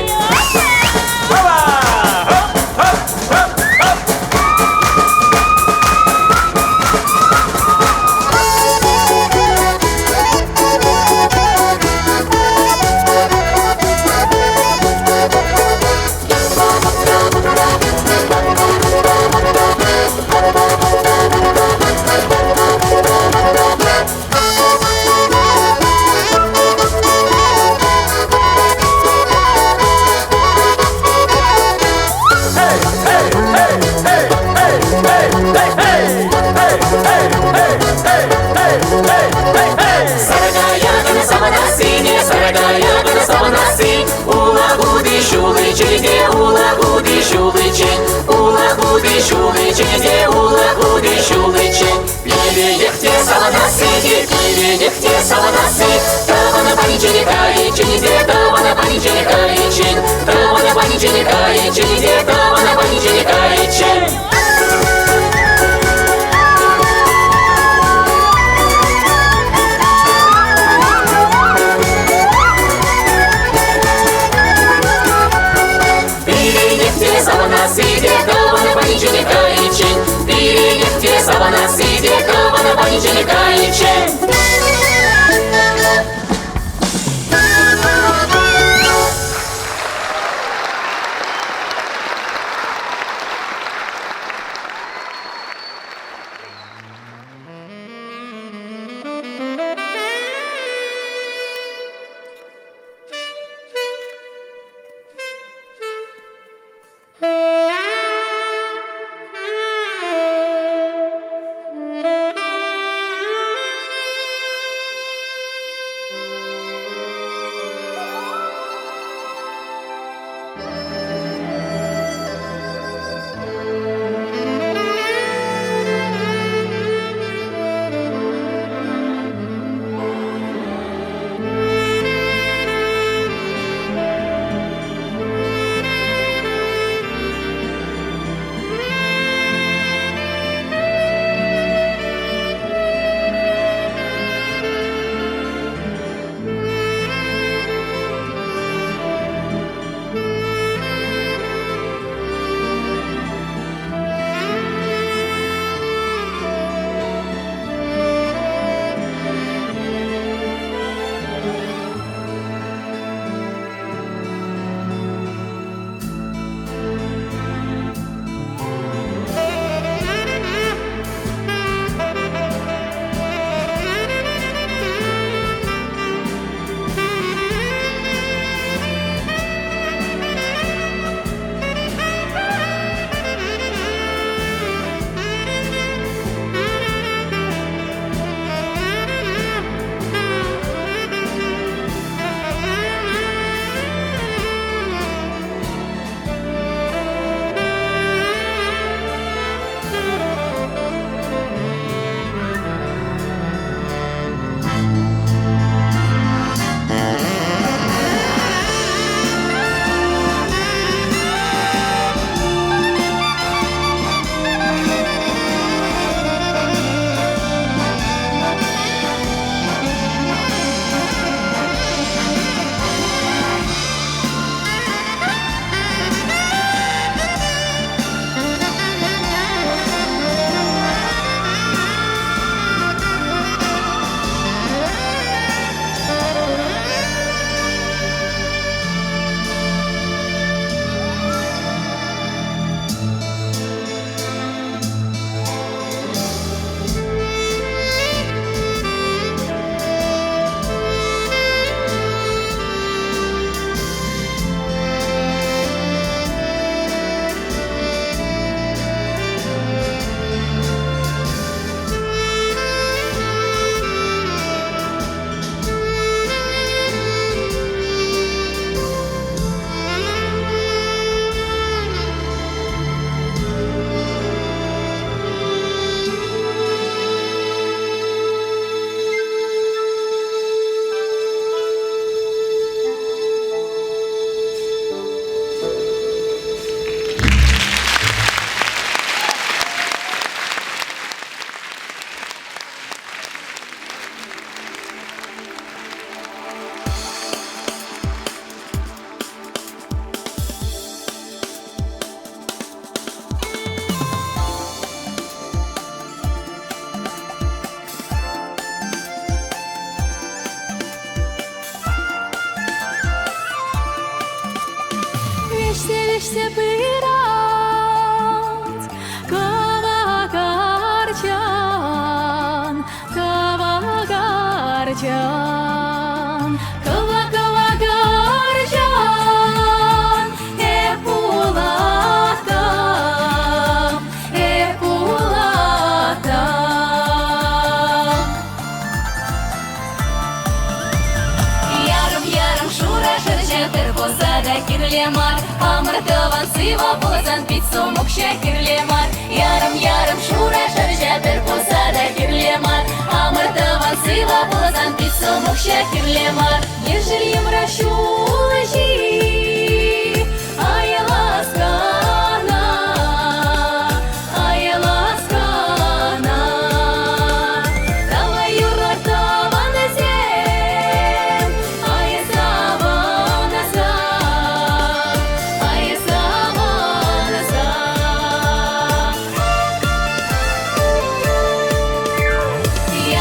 Ешсе пырат, кавагарчан, кавагарчан, кавагарчан, эпулата, эпулата. Ярым-ярым шура жыр-жытыр болса да кирлемар, амыртыван сыйва болсан пить сумукша кирлемар. Ярым-ярым шура жыр-жытыр болса да кирлемар, амыртыван сыйва болсан пить сумукша кирлемар. Ежельем ращулажи, ай ласкана, ай ласкана. Давай юратаван зем, ай саванаса, ай саванаса.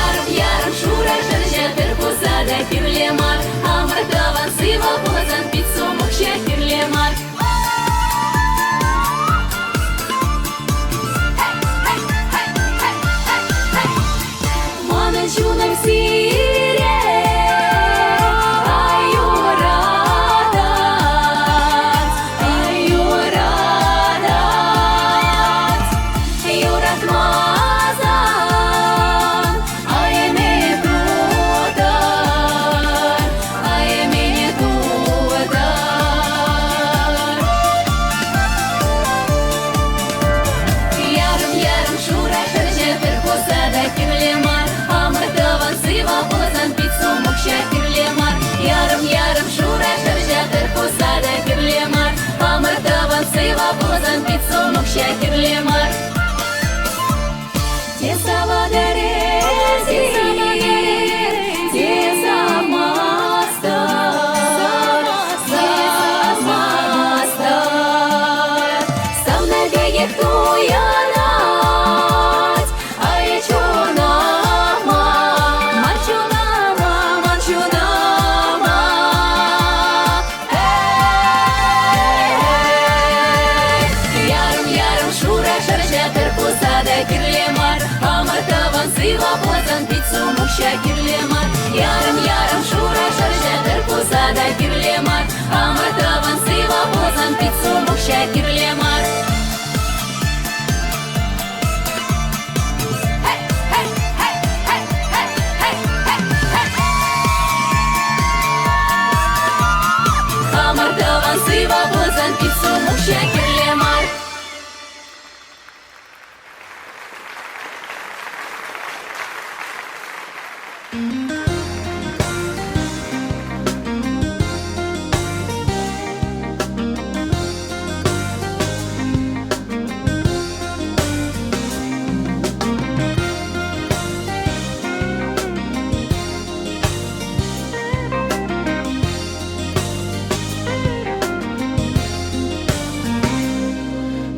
Ярым-ярым шура жыр-жытыр болса да кирлемар, амыртыван сыйва болсан пить сумукша кирлемар. Манын чуным сире, ай юратат, юратмазан, ай мені тудар, ай мені тудар. Ярым-ярым шура жыр-жытыр болса да кирлемар, амыртыван сыйва болсан пить сумукша кирлемар. Ярым-ярым шура жыр-жытыр болса да кирлемар, амыртыван сыйва болсан пить сумукша кирлемар. Тесава дерези, тесамастар, самастар. Самнага ехтуянат, ай чунама, манчунама, манчунама. Ярым-ярым шура жыр-жытыр болса да кирлемар, амыртыван сыйва болсан пить сумукша кирлемар. Ярым-ярым шура жыр-жытыр болса да кирлемар, амыртыван сыйва болсан пить сумукша кирлемар. Амыртыван сыйва болсан пить сумукша кирлемар.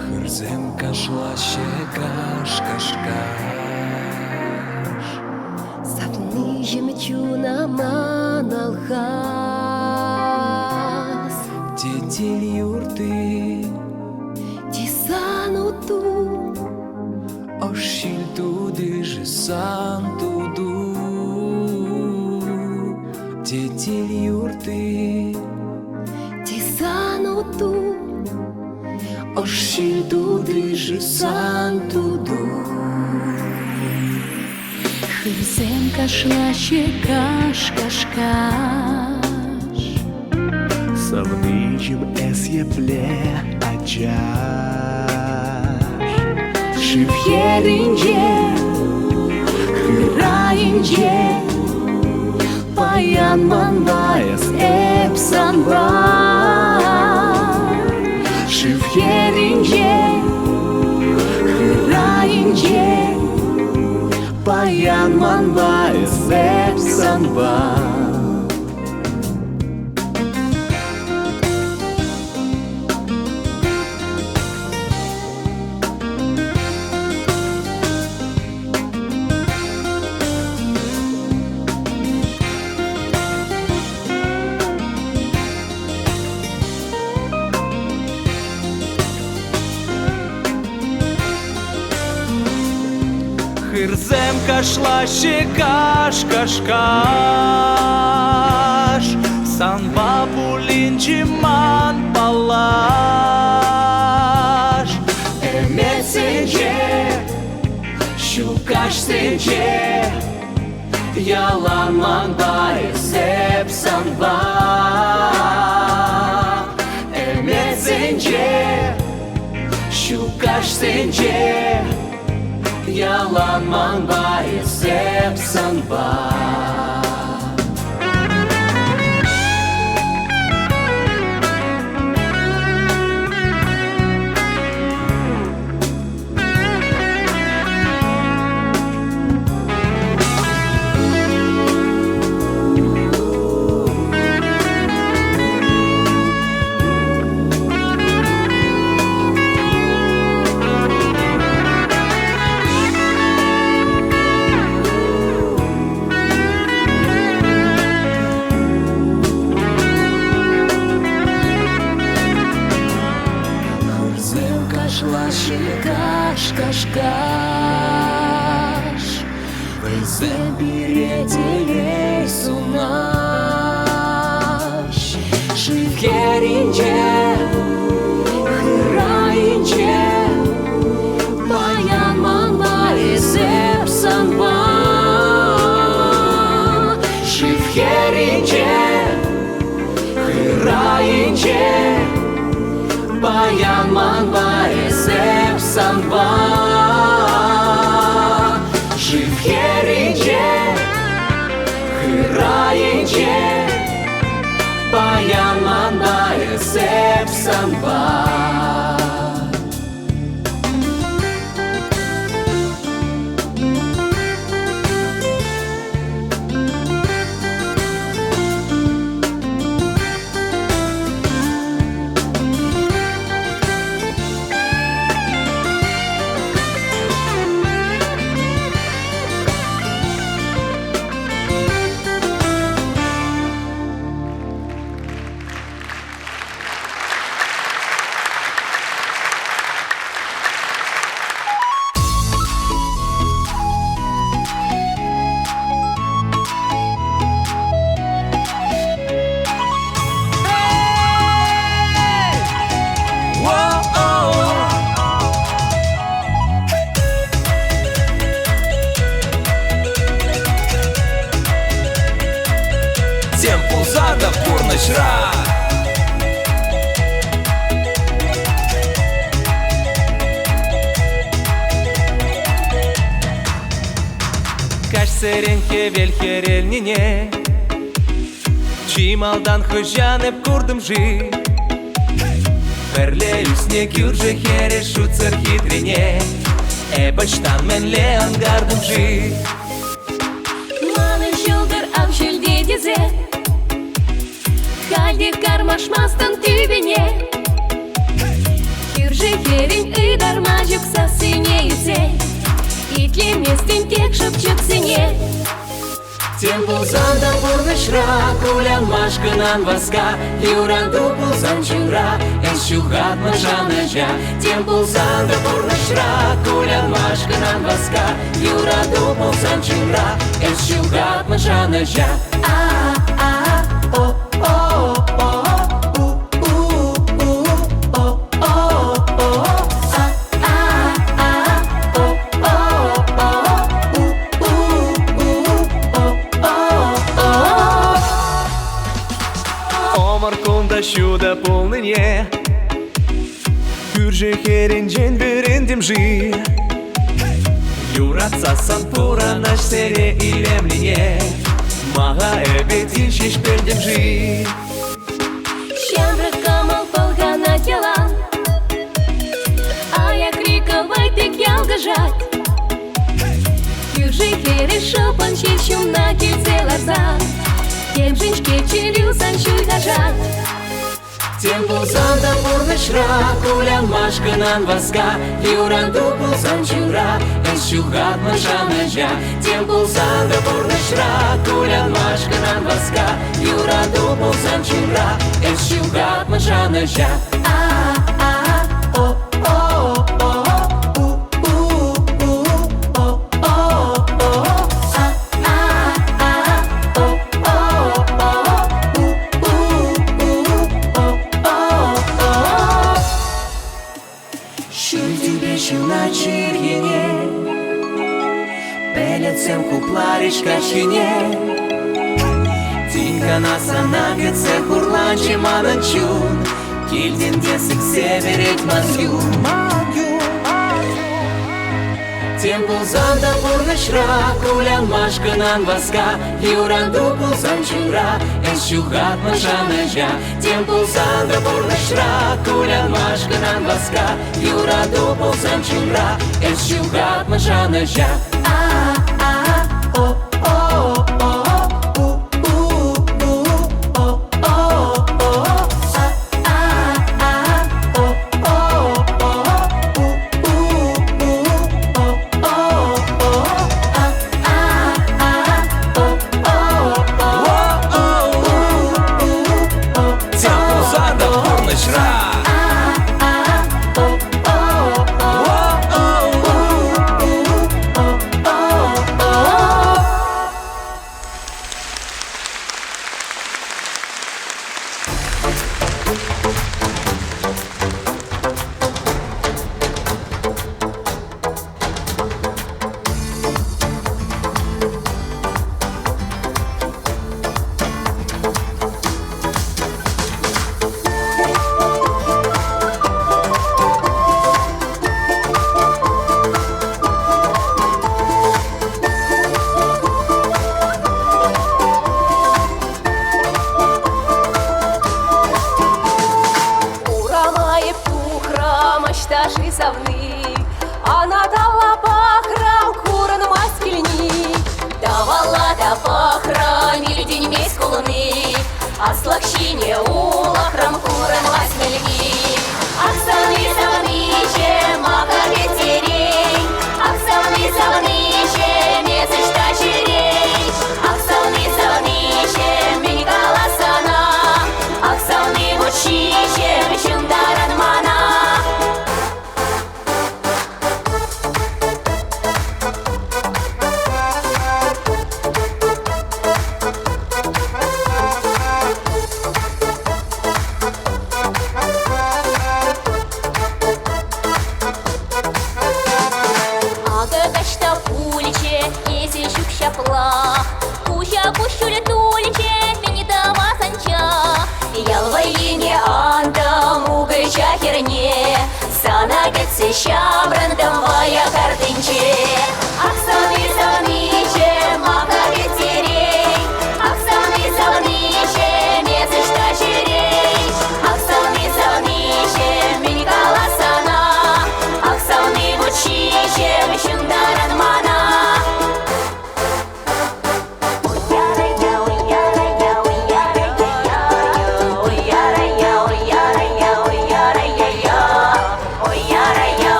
Хырзем кашлаще каш-каш-каш. Сапны жемчуна маналхас, Тетель юрты, тисануту, ошиль туды же сан туду. Тетель юрты, тисануту, ошиль туды же сан туду. хырсем кашлаще каш-каш-каш. Savnijim es yeble acaş. Şıv yerince, hırayınce, bayanman bayas epsan var. Şıv yerince, hırayınce, bayanman bayas epsan var. Земка шла каш, сан бабулин чиман палаш. Эмет сенче, щукаш сенче, ялан мандай сеп санба. Эмет сенче, щукаш сенче, ялан мандай сеп санба. Каш, вы заберетелей сунаш. Шиферинче, хырайинче, баян маңлай сеп санба. Шиферинче, хырайинче, баян маңлай сеп санба. Шиферинче, хырайинче, баян маңлай сеп санба. Темпл зада пурнашра. Каш серенке велхерелнине, чималдан хожанеп курдым жи. Перлею снег юрже херешу церхитрине, эбачтан мен леангардым жи. Малын шылдыр авшелде дезе, Халди кармашмастан тюбене. Юрже херень ыдар мажук сасыне юзе, Итле местен тек шыпчык сене. Темпл зада пурнашра, кулян машканан васка, Юран тупулзан чура, эс чухат машанажа. Темпл зада пурнашра, кулян машканан васка, Юран тупулзан чура, эс чухат машанажа. Шуда полныне, күрже херенжен берендем жи. Юратса сан пуранаш сере илемлине, мага эбетин шишпердем жи. Щемры камал полгана телан, а я криковай тек ялгажать. Юрже хере шопан щищум на кильце ларзан, Тем женщке челю санчуй дажать. Темпл зада пурнашра, кулян машканан васка, Юран тупулзан чура, эс чухат машанажа. Темпл зада пурнашра, кулян машканан васка, Юран тупулзан чура, эс чухат машанажа. кашине Тинкана санагetse хурланчи мананчун Килдин десик северет мазюн Тем пулзанда пурнышра Кулян машканан васка Юранду пулзан чура Эс чухат машанажа Тем пулзанда пурнышра Кулян машканан васка Юранду пулзан чура Эс чухат машанажа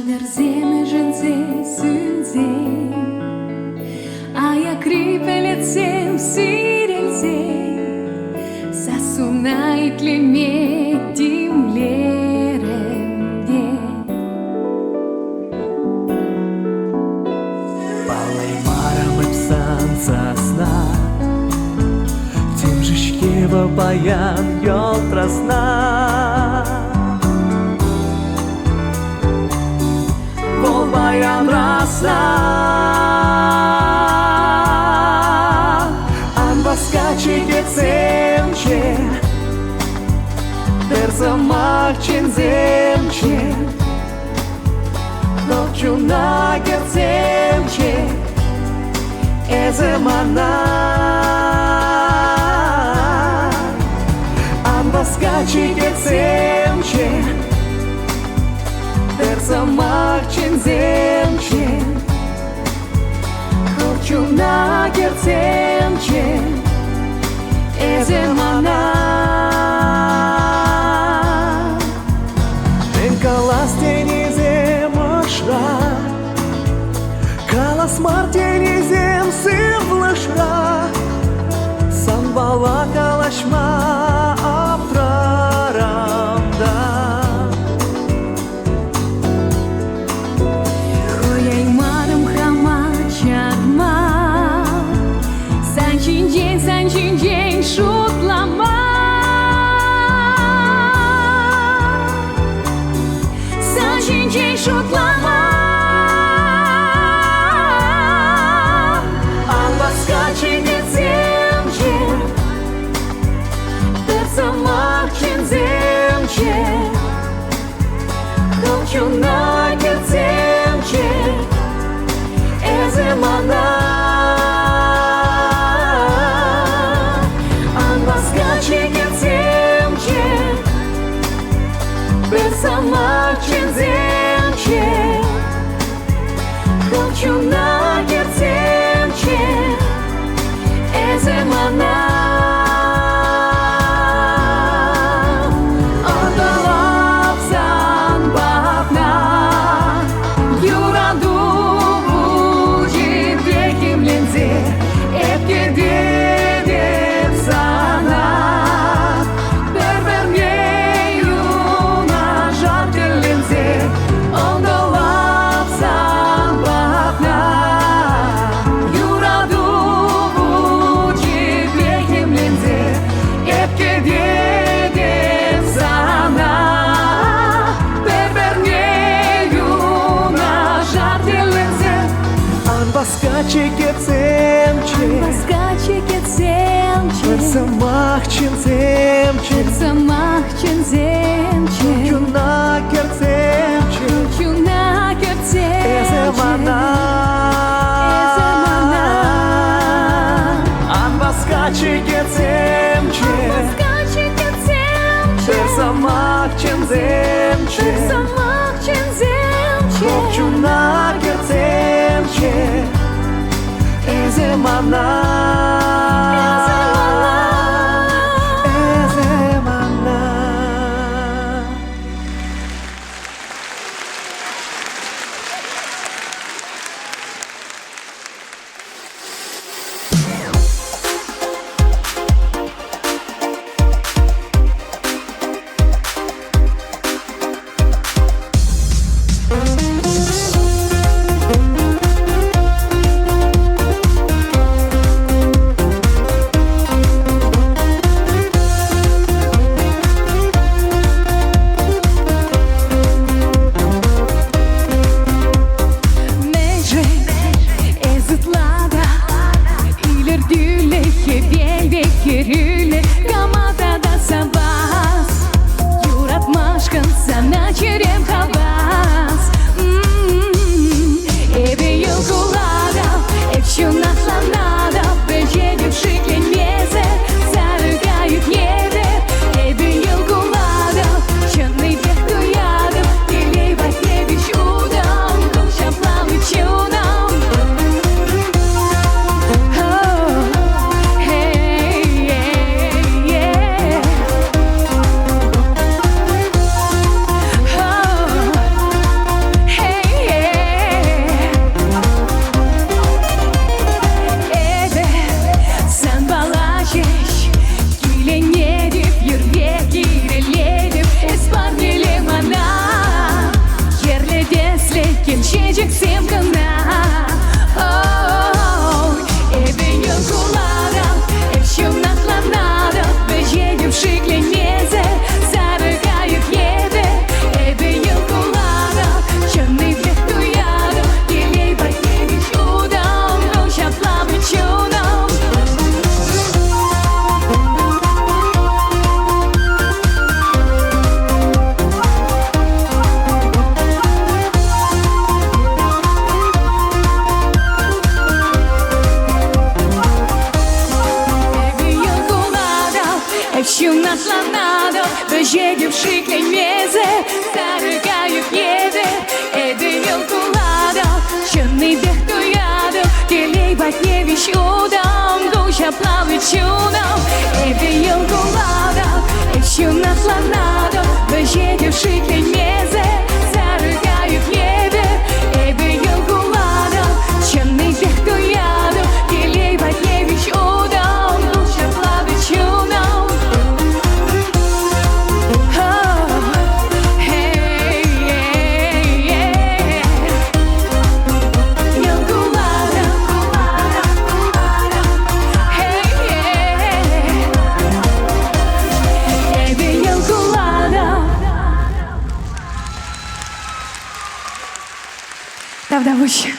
Derzeene женze sünze Aya kripeletsem sirelsem Sasunait lemetim leremde Палаймарам ипсан сосна Тем же шкева баян йол трасна Баян раса Анбаскачи гецемче Дерзамак ченземче Ночуна гецемче Эземана Анбаскачи гецемче Derzamak çenzemçe Хочу на герцемче Ezemana En kalas denizem aşra Kalas mar denizem sıvlaşra Sanbala kalaşma aptraramda Sançin şutlama Sançin şutlama Anbaskaçi gecemçe Derzamak çenzemçe Kolçuna gecemçe Ezemana Derzamak çenzemçe Kolçuna gecemçe Ezemana Odalapsan bapna Yurandu будет векимлензе Епке дедем sana Baskaçi gecemçe Baskaçi gecemçe Derzamak çenzemçe Derzamak çenzemçe Kolçuna gecemçe Kolçuna gecemçe Ezemana Anbaskaçi gecemçe Baskaçi gecemçe Derzamak çenzemçe Derzamak çenzemçe Kolçuna gecemçe Ezemana Ezemana Beşecek semkana Эбе юкулада Еще наклонада Beşecek шикленезе Зарыгают еды Эбе юкулада Черный век туяду Елей братневич удом Душа плавный чудом Еще наслонado, beşecek şiklenmeze Sarıgayıp yedi, ebi yolkulada Черный век туяду, елей братневич удом Душа плавает чудом, эби yolkulada Еще наслонado, beşecek şiklenmeze Sarıgayıp yedi, ebi yolkulada Черный век туяду, елей братневич удом Душа плавает чудом Правда, очень.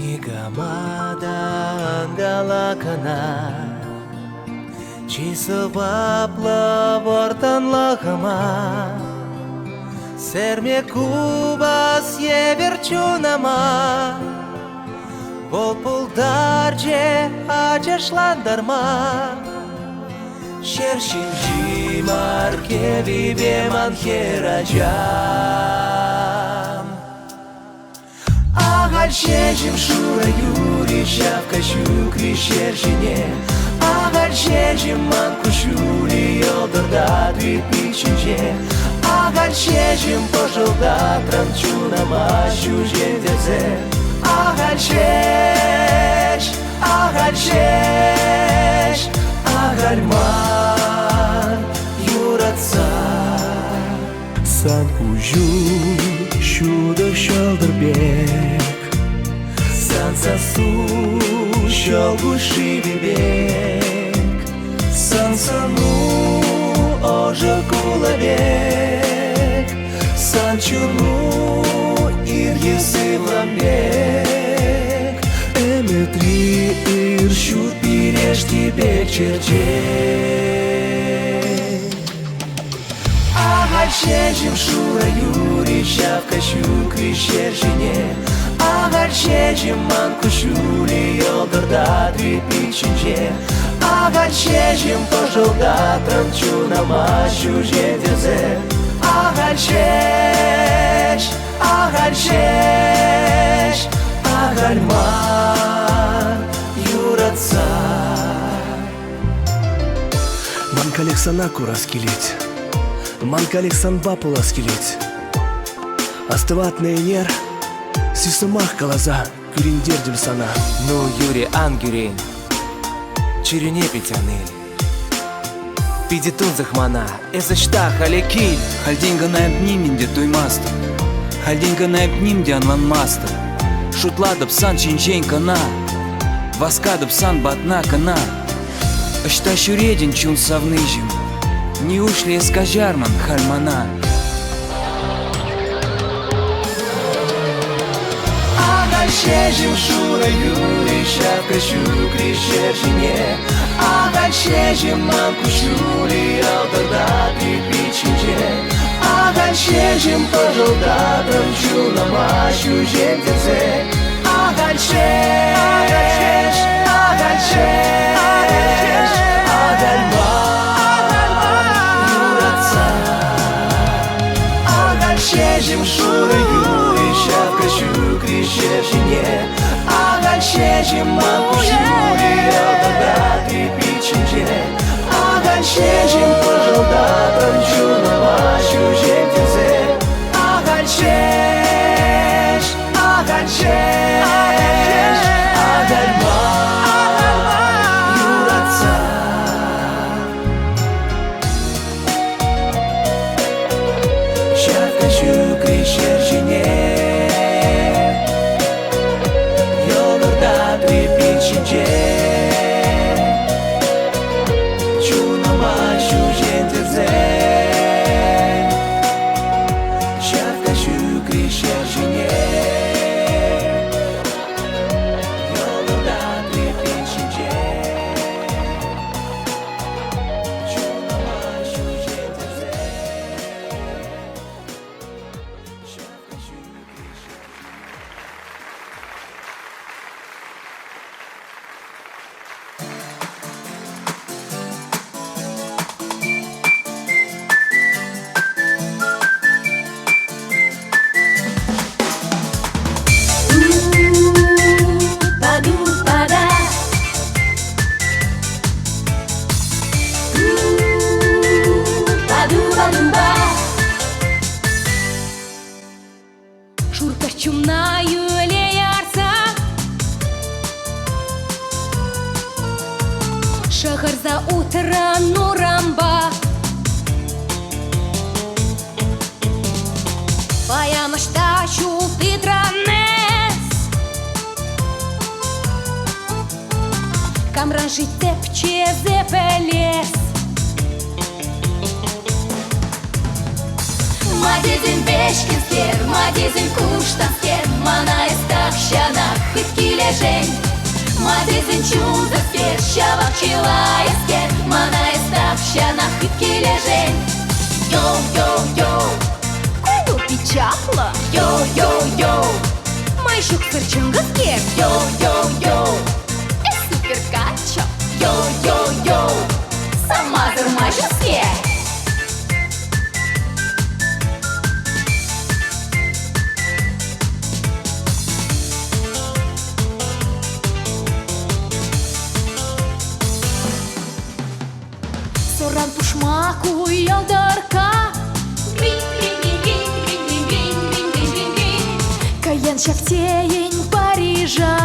Нигамада ангалакана Чисо бапла вортанлахама Серме куба северчунама Волпулдарче ачашландарма Шершинчи маркеви беманхерачам Агаль-шежим шура юри шавка щукри шершине Агаль-шежим манку шури йодорда две пичинче Агаль-шежим пожолда транчуна мащу жендезе Агаль-шеш, агаль-шеш, агаль-ман юратса Сан-кужу şurada şaldırбек Сан-сасу şalguşi bebek Сан-сану ожа кулавек Сан-чуну иргесі ламбек Эметри иршут бирешти бек черчек Агаль-шежим шура юри шавка щукри шершине Агаль-шежим манку шури йодорда две пичинче Агаль-шежим пожолда транчуна мащу жендезе Агаль-шеш, агаль-шеш, агаль-ман юратса Манкалексана кураскилить Манкалексан бапула скелет Остыватный нер Сисумах калаза Күриндердим сана Ну, Юрий Ангюрин Чирене петянель Пидитун захмана Эзачта халекиль Хальдинга найбниминде туймасту Хальдинга найбнимде анванмасту Шутладып сан чинчень кана Васкадып сан батна кана Ышта шуредин чун савныжим Не ушли эскажарман хальмана Агаль-шежим шура юри шавка щукри шершине Агаль-шежим манку шури йодорда две пичинче Агаль-шежим пожолда транчуна мащу жендезе Агаль-шеш, агаль-шеш, агаль-ман юратса Агаль-шежим шура юри шавка щукри шершине Агаль-шежим манку шури йодорда две пичинче Агаль-шежим пожолда Нура, Нурамба. Баямышта чулты транес. Камран житеп чезе пелес. Мадезин бешкинскер, мадезин куштанскер, мана эстахщана хыткилежень. Мадезин чудаскер, щавак чилаескер, мана эстахщана хыткилежень. Йоу-йоу-йоу, куду печатла. Йоу-йоу-йоу, майшук сырчынгаскер. Йоу-йоу-йоу, супер качо. Йоу-йоу-йоу, самазыр майшускер. Соран пушмаку ялдарка. Каян шахтеень Парижа.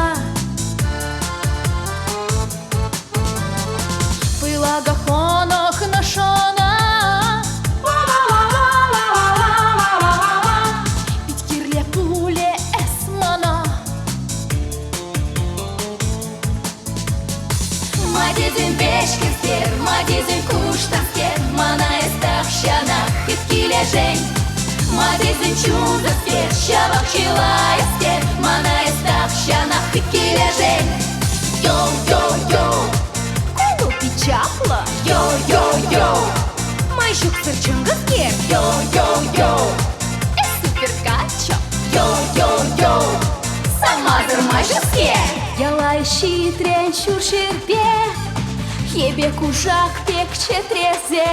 Была гахонах нашона. Питкирле пуле эсмана. Мадезин бешкинскер, мадезин куштанскер, мана эстахщана хыткилежень. Мадезин чудаскер, щавак чилаескер, мана эстахщана хыткилежень. Йоу-йоу-йоу, куду печатла. Йоу-йоу-йоу, майшук сырчынгаскер. Йоу-йоу-йоу, супер качо. Йоу-йоу-йоу, самазыр майшускер. Ялайши трен чурширпе, ебе кужак пекче трезе.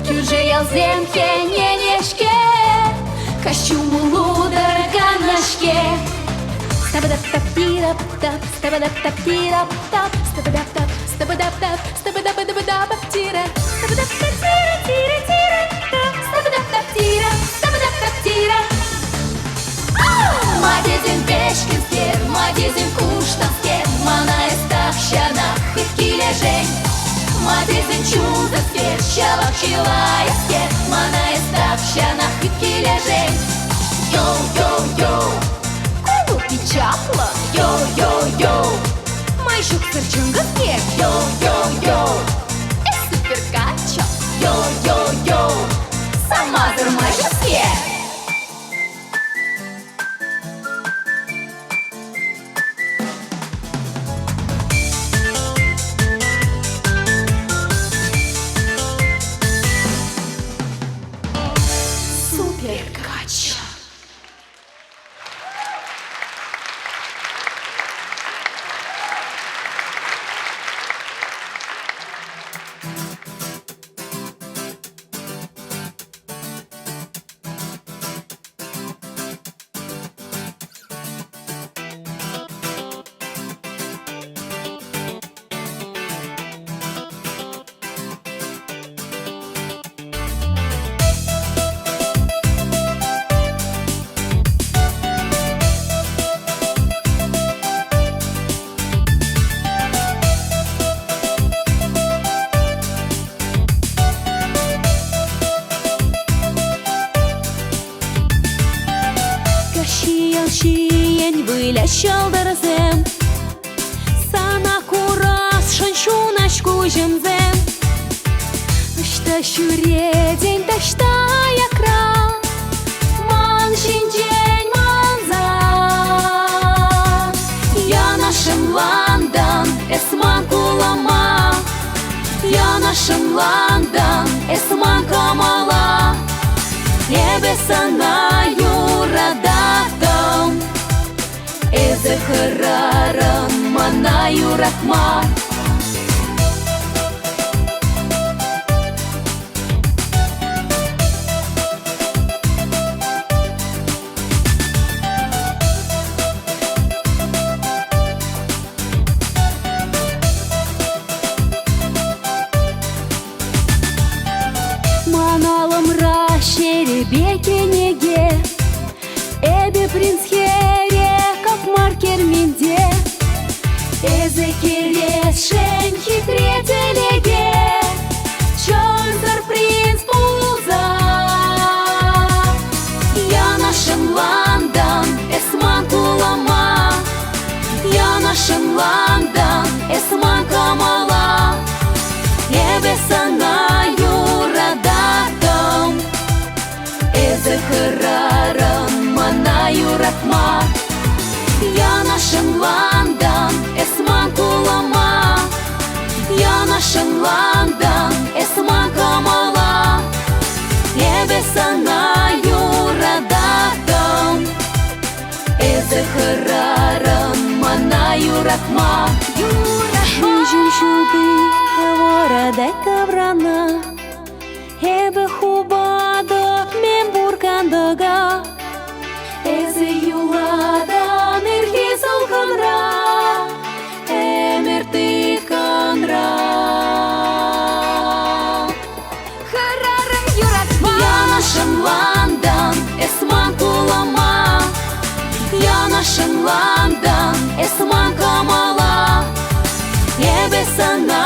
Кюрже ялзем кененешке, костюму лудер ганашке. Стабадап-тап-тирап-тап, стабадап-тап-тирап-тап, стабадап-тап, стабадап-тап, стабадап-дабадабадаб-тира, стабадап-тап-тира-тира-тира-тап, стабадап-тап-тира, стабадап-тап-тира. Мадезин бешкинскер, мадезин куштанскер, мана эстахщана хыткилежень. Мадезин чудаскер, щавак чилаескер, мана эстахщана хыткилежень. Йоу-йоу-йоу, куду печатла. Йоу-йоу-йоу, майшук сырчынгаскер. Йоу-йоу-йоу, супер качо. Йоу-йоу-йоу, самазыр майшускер. Супер качо. Шиен вылящалдарзем, сана курас шаншунашку жемзем. Ташта шуредень, ташта якран, ман шиндень манзан. Я нашим ландан, эсман кулама. Я нашим ландан, эсман камала. Небесана юрадатом, эзехараран манаю рахман. Маналам рашеребекенеге, эбе принц хере, как маркер минде. Эзекелес шен хитре телеге. Шенландан эсман камала Ебе сана юрададам Эзе хыраран мана юратма Жужим шуды ворадай каврана Ебе хубадо мен буркандога Эзе юладан ирги солханра Эмерти канра Харарым юратма Яна Шенландан эсман кулама Яна Шенландан эсман камала Ебе сана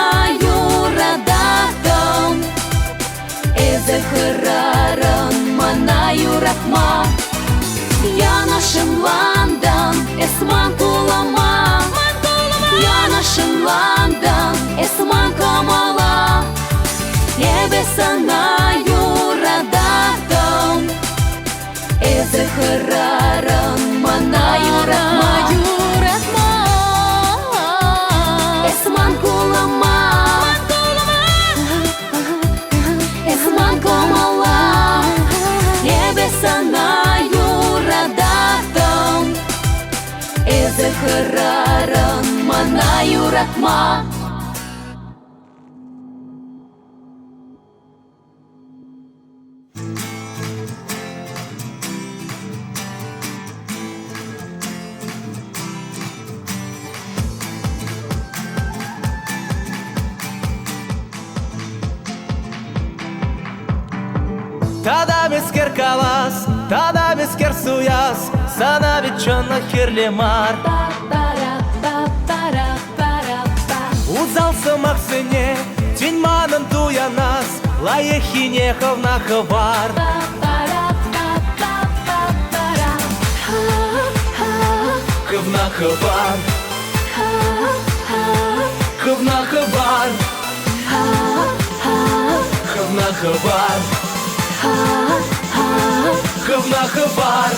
юрададам Эзе хыраран мана юратма Яна Шенландан эсман кулама Яна Шенландан эсман камала Ебе сана юрададам Эзе хыраран мана юратма Эсман кулама Эсман камала Ебе сана юрададам Эзе хыраран мана юратма Тада мескер калас, тада мескер суяс, сана вечонна хирлемар. Узался махсене, тень манан туянас, лаехине ховна ховар. Ховна ховар, ховна ховар, ховна ховар. Ховна ховар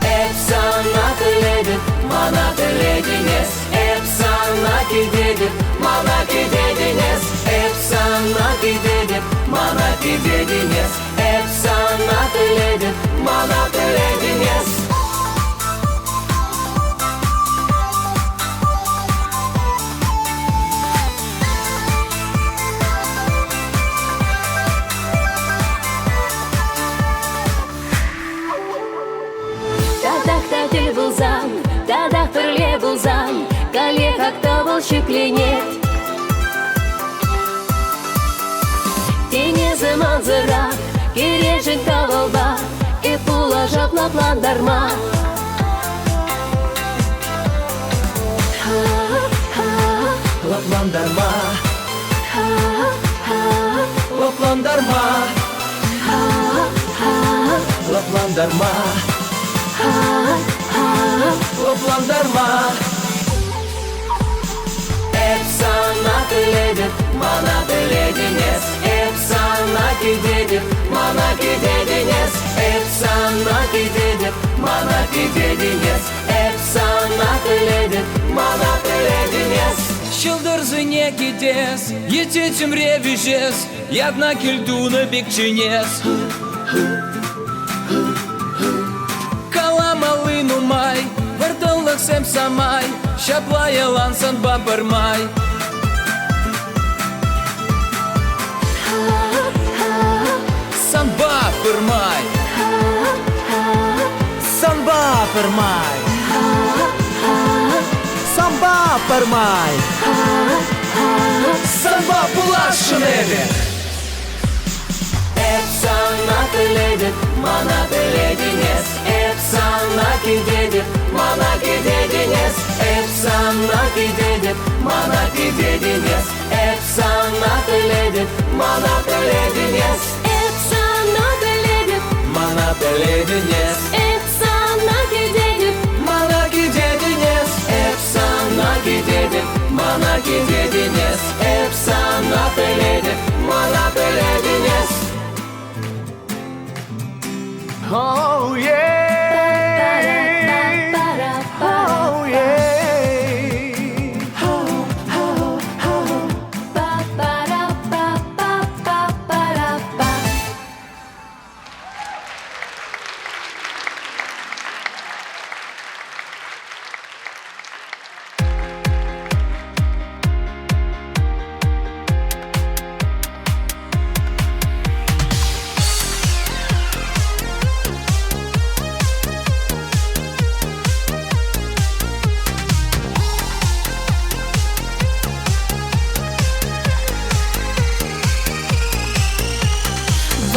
Эпсана теледит, мана телединес Эпсана кидедит, мана кидединес Эпсана кидедит, мана кидединес Эпсана теледит, мана телединес Тадах-тадил булзан, тадах пірле булзан Кале хакта бол шекленет Тенезі манзыра, кережін тавалба Эпула жапла пландарма Лапландарма Лапландарма Лапландарма Лапландарма Эпсана теледит, мана телединес Эпсана кидедит, мана кидединес Эпсана кидедит, мана кидединес Эпсана теледит, мана телединес Шылдырзыне китес, ететім ревижес, ядна кельтуна бекченес. Каламалыну май, вартыллық сем самай, шаплая лансан бабырмай. Сан бабырмай. Сан бабырмай Сан бабырмай Сан бабулашынеде Эпсана теледит, мана телединес Эпсана кидедит, мана кидединес Эпсана кидедит, мана кидединес Эпсана теледит, мана телединес Эпсана теледит, Мана телединес эпсана кидедит Мана кидединес Эпсана кидедит, мана кидединес Эпсана теледит, мана телединес Oh yeah, oh yeah,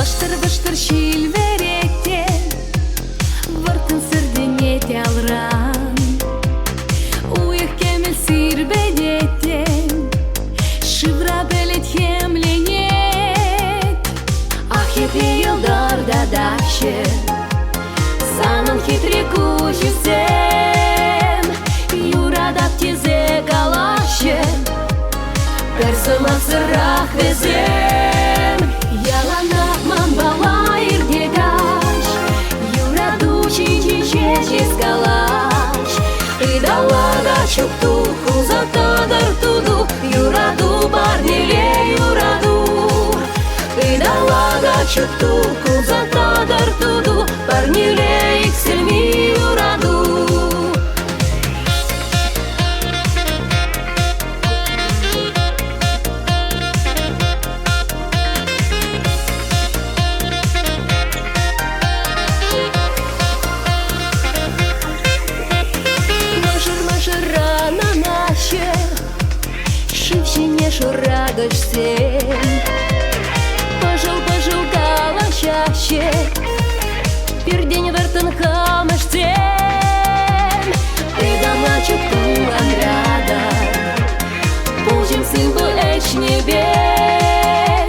Баштыр шилверектен выртын сырдыне талран уйық кемел сирбедеттен шывра белет хемленет ах епе елдарда дакше санын хитреку жүзем юрадап тезе калаще персылап сырақ везем яланақ мамбала ирдегаш юраду чинчинче скалаш идалага чукту кузатадар туду юраду барнеле юраду идалага чукту кузатадар туду барнеле иксельми юраду. Шивщине шурагаш сен Пожыл калачаще Пирдень вертын хамаш тен Придама чукту андрада Пужим симбы эчнебек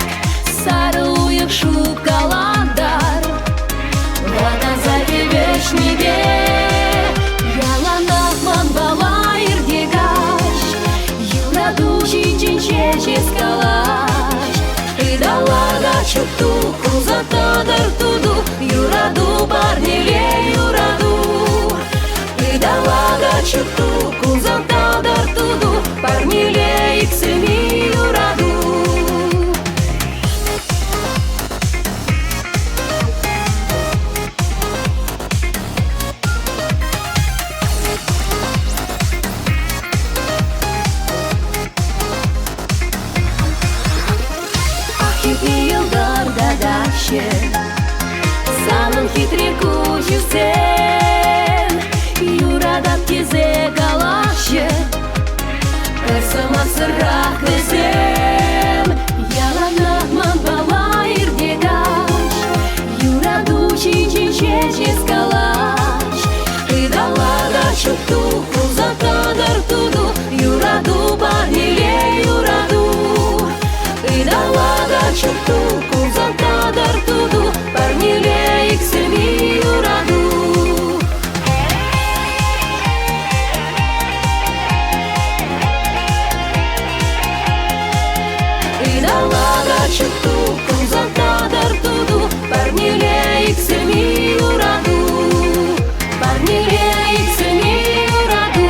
Сары уйық шуп каладар Ватан заки вечнебек Яланақ манбала ирдегаш Юраду чинчинче скалаш идалага чукту кузатадар туду юраду барнеле юраду идалага чукту кузатадар туду барнеле иксеми юраду. Санын хитреку жүзем юрадап тезе калаще персылап сырақ везем яланақ мамбала ирдегаш юраду чинчинче скалаш идалага чукту кузатадар туду юраду барнеле юраду идалага чукту кузатадар туду барнеле иксельми юраду. Идалага чукту кузатадар туду барнеле иксельми юраду барнеле иксельми юраду.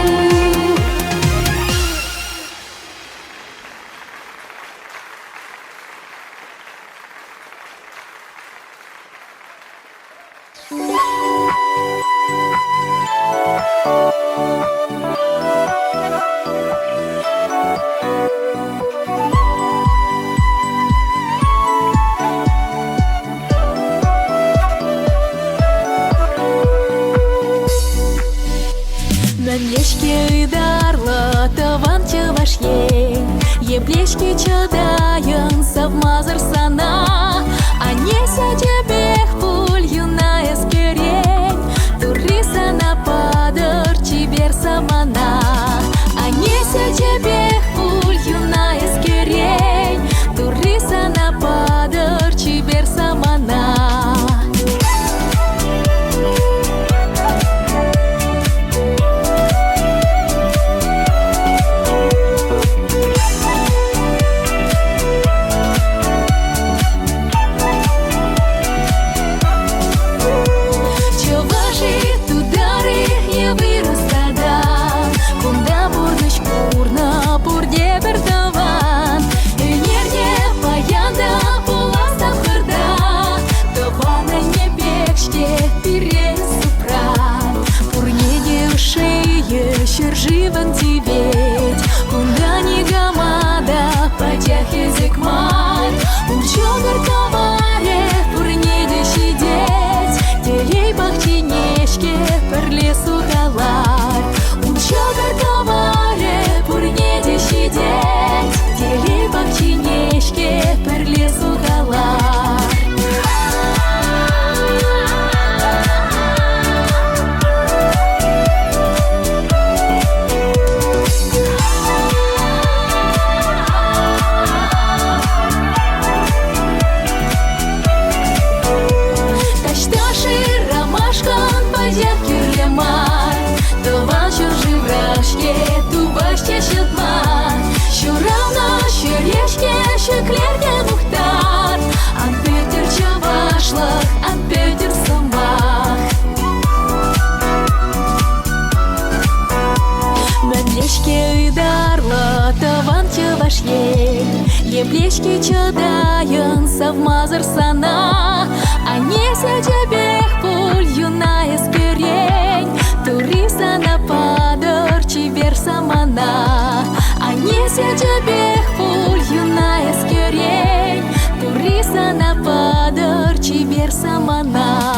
Мәмлешке ыдарлы таван чываш ең еплешке чадайын савмазыр сана анеся жебех пуль юная скерень туриса нападыр чибер самана анеся жебех пуль юная скерень туриса нападыр чибер самана. Живан тиветь, кунда не гамада, потях язык мать, умчогар коваре, пурниде сидеть, телей бахтинешке, пер лесу галар, умчогар коваре, пурниде сидеть, телей бахтинешке, пер лесу галар. Печки чадайын савмазыр сана, Анеся жебех пуль юная скерень, Турисана падыр чибер самана. Анеся жебех пуль юная скерень, Турисана падыр чибер самана.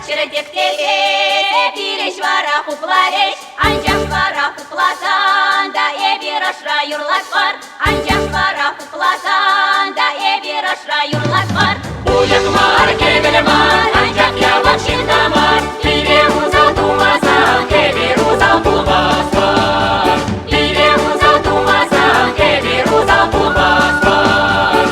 çırıtıp teze Biriş vara huplareş Ancak vara huplatan da bir aşra yurlak var Ancak vara huplatan da bir aşra yurlak var Uyaklar kebelemar ancak yavaş şindamar Bire uzatılmazsa bir uzatılmaz var Bire uzatılmazsa bir uzatılmaz var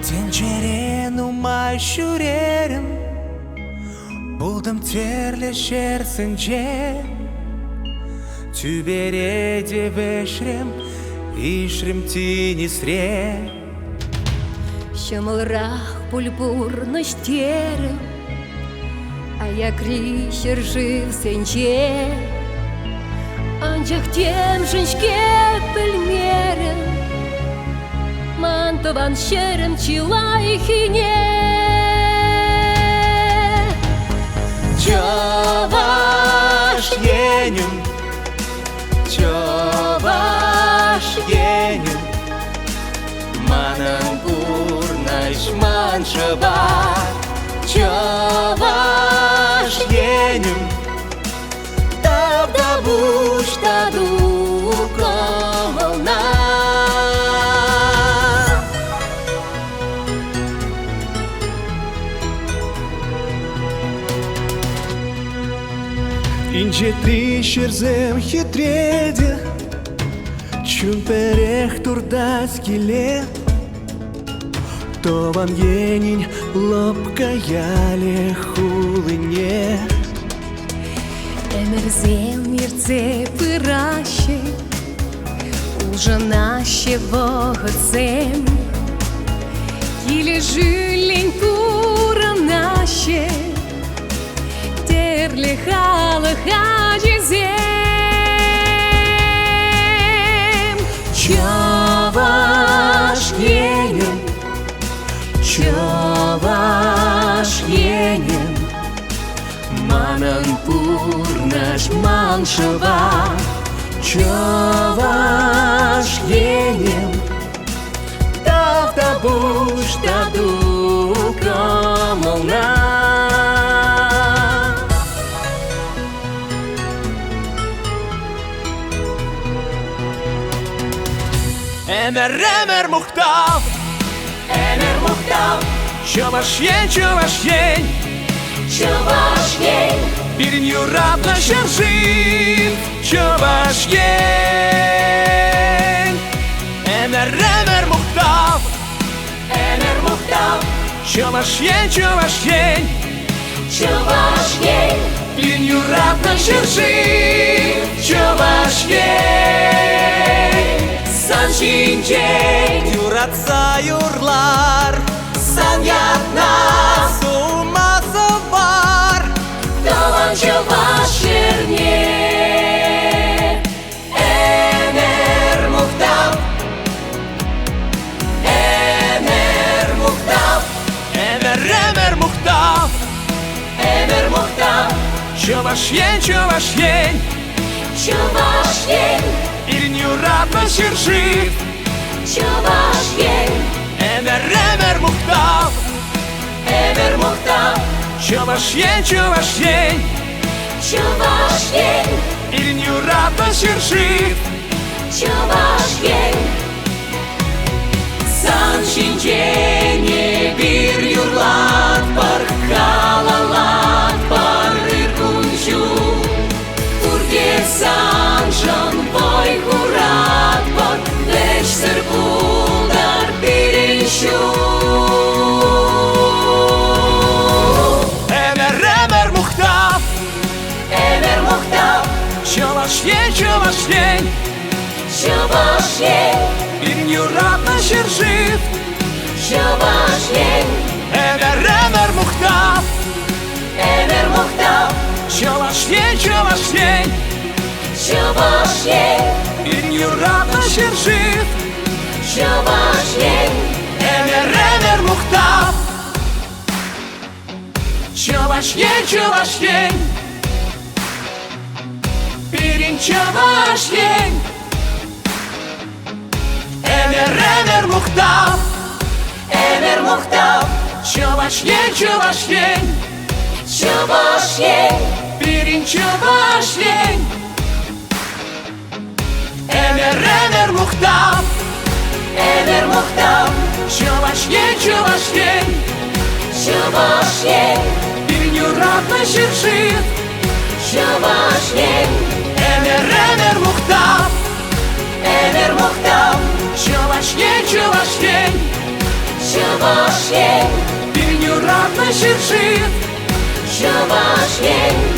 Tencereni şürerim Buldum terleşer sence Tüberede veşrem İşrem tinисре Şamılrах пульпурныштерім А я крихер жив сенче Анчах тем женшке пельмерем Мантован щерем чилайхине Чаваш енем Чаваш енем Манан бурнаш маншаба Чаваш енем Тавда буш таду комолна İnce trişerzem hitredi Çümperek turda skile Tovan yenин лобкаяли хулыне Емерзел мирце пыраще Уже наще вогоцем Или жилень тура наще Терли хала хаджизем Чаваш енем Чаваш енем Манан пурнаш маншава Чаваш енем Тавда буш таду комолна Эмер мухтав Emer muhtav Чаваш ень Çavaş yen Birinin юратна şarjin Чаваш ень Эмер мухтав Emer muhtav Чаваш ень Çavaş yen Birinin юратна şarjin Чаваш ень San şinçek Yuratsa yurlar San yatna Suması var Tavan çavaş yerine Emer muhtav Emer muhtav Эмер мухтав Emer muhtav Чаваш ень Çavaş yen Birinin юратна şarjin Çavaş yen Эмер мухтав Emer muhtav Чувашень, чувашень, Чувашень, İlnyura başırşık Чувашень. Сан шинчене bir юрлат бар, халалат бар ыркунчу. Урге санжан бой хурат бар, леш сыркулдар пиринчу. Emer muhtaf, Эмер Мухтав, Чувашень, чувашень, Чувашень, İlnyura başırşık Чувашень, Emer muhtaf, Эмер Мухтав, Чувашень, чувашень, Чувашень, İlnyura başırşık Чувашень. Emer muhtaf, Чувашень, чувашень, Pirin çavaşyen Emer muhtaf, Эмер Мухтав, Çavaşyen, çavaşyen, Чувашень, Pirin çavaşyen Emer muhtaf, Эмер Мухтав, Çavaşyen, çavaşyen, Чувашень, Pirin yuratma şırşık Чувашень, Emer muhtaf, Эмер Мухтав, Çavaşyen, çavaşyen, Чувашень, Pirin yuratma şırşık Чувашень.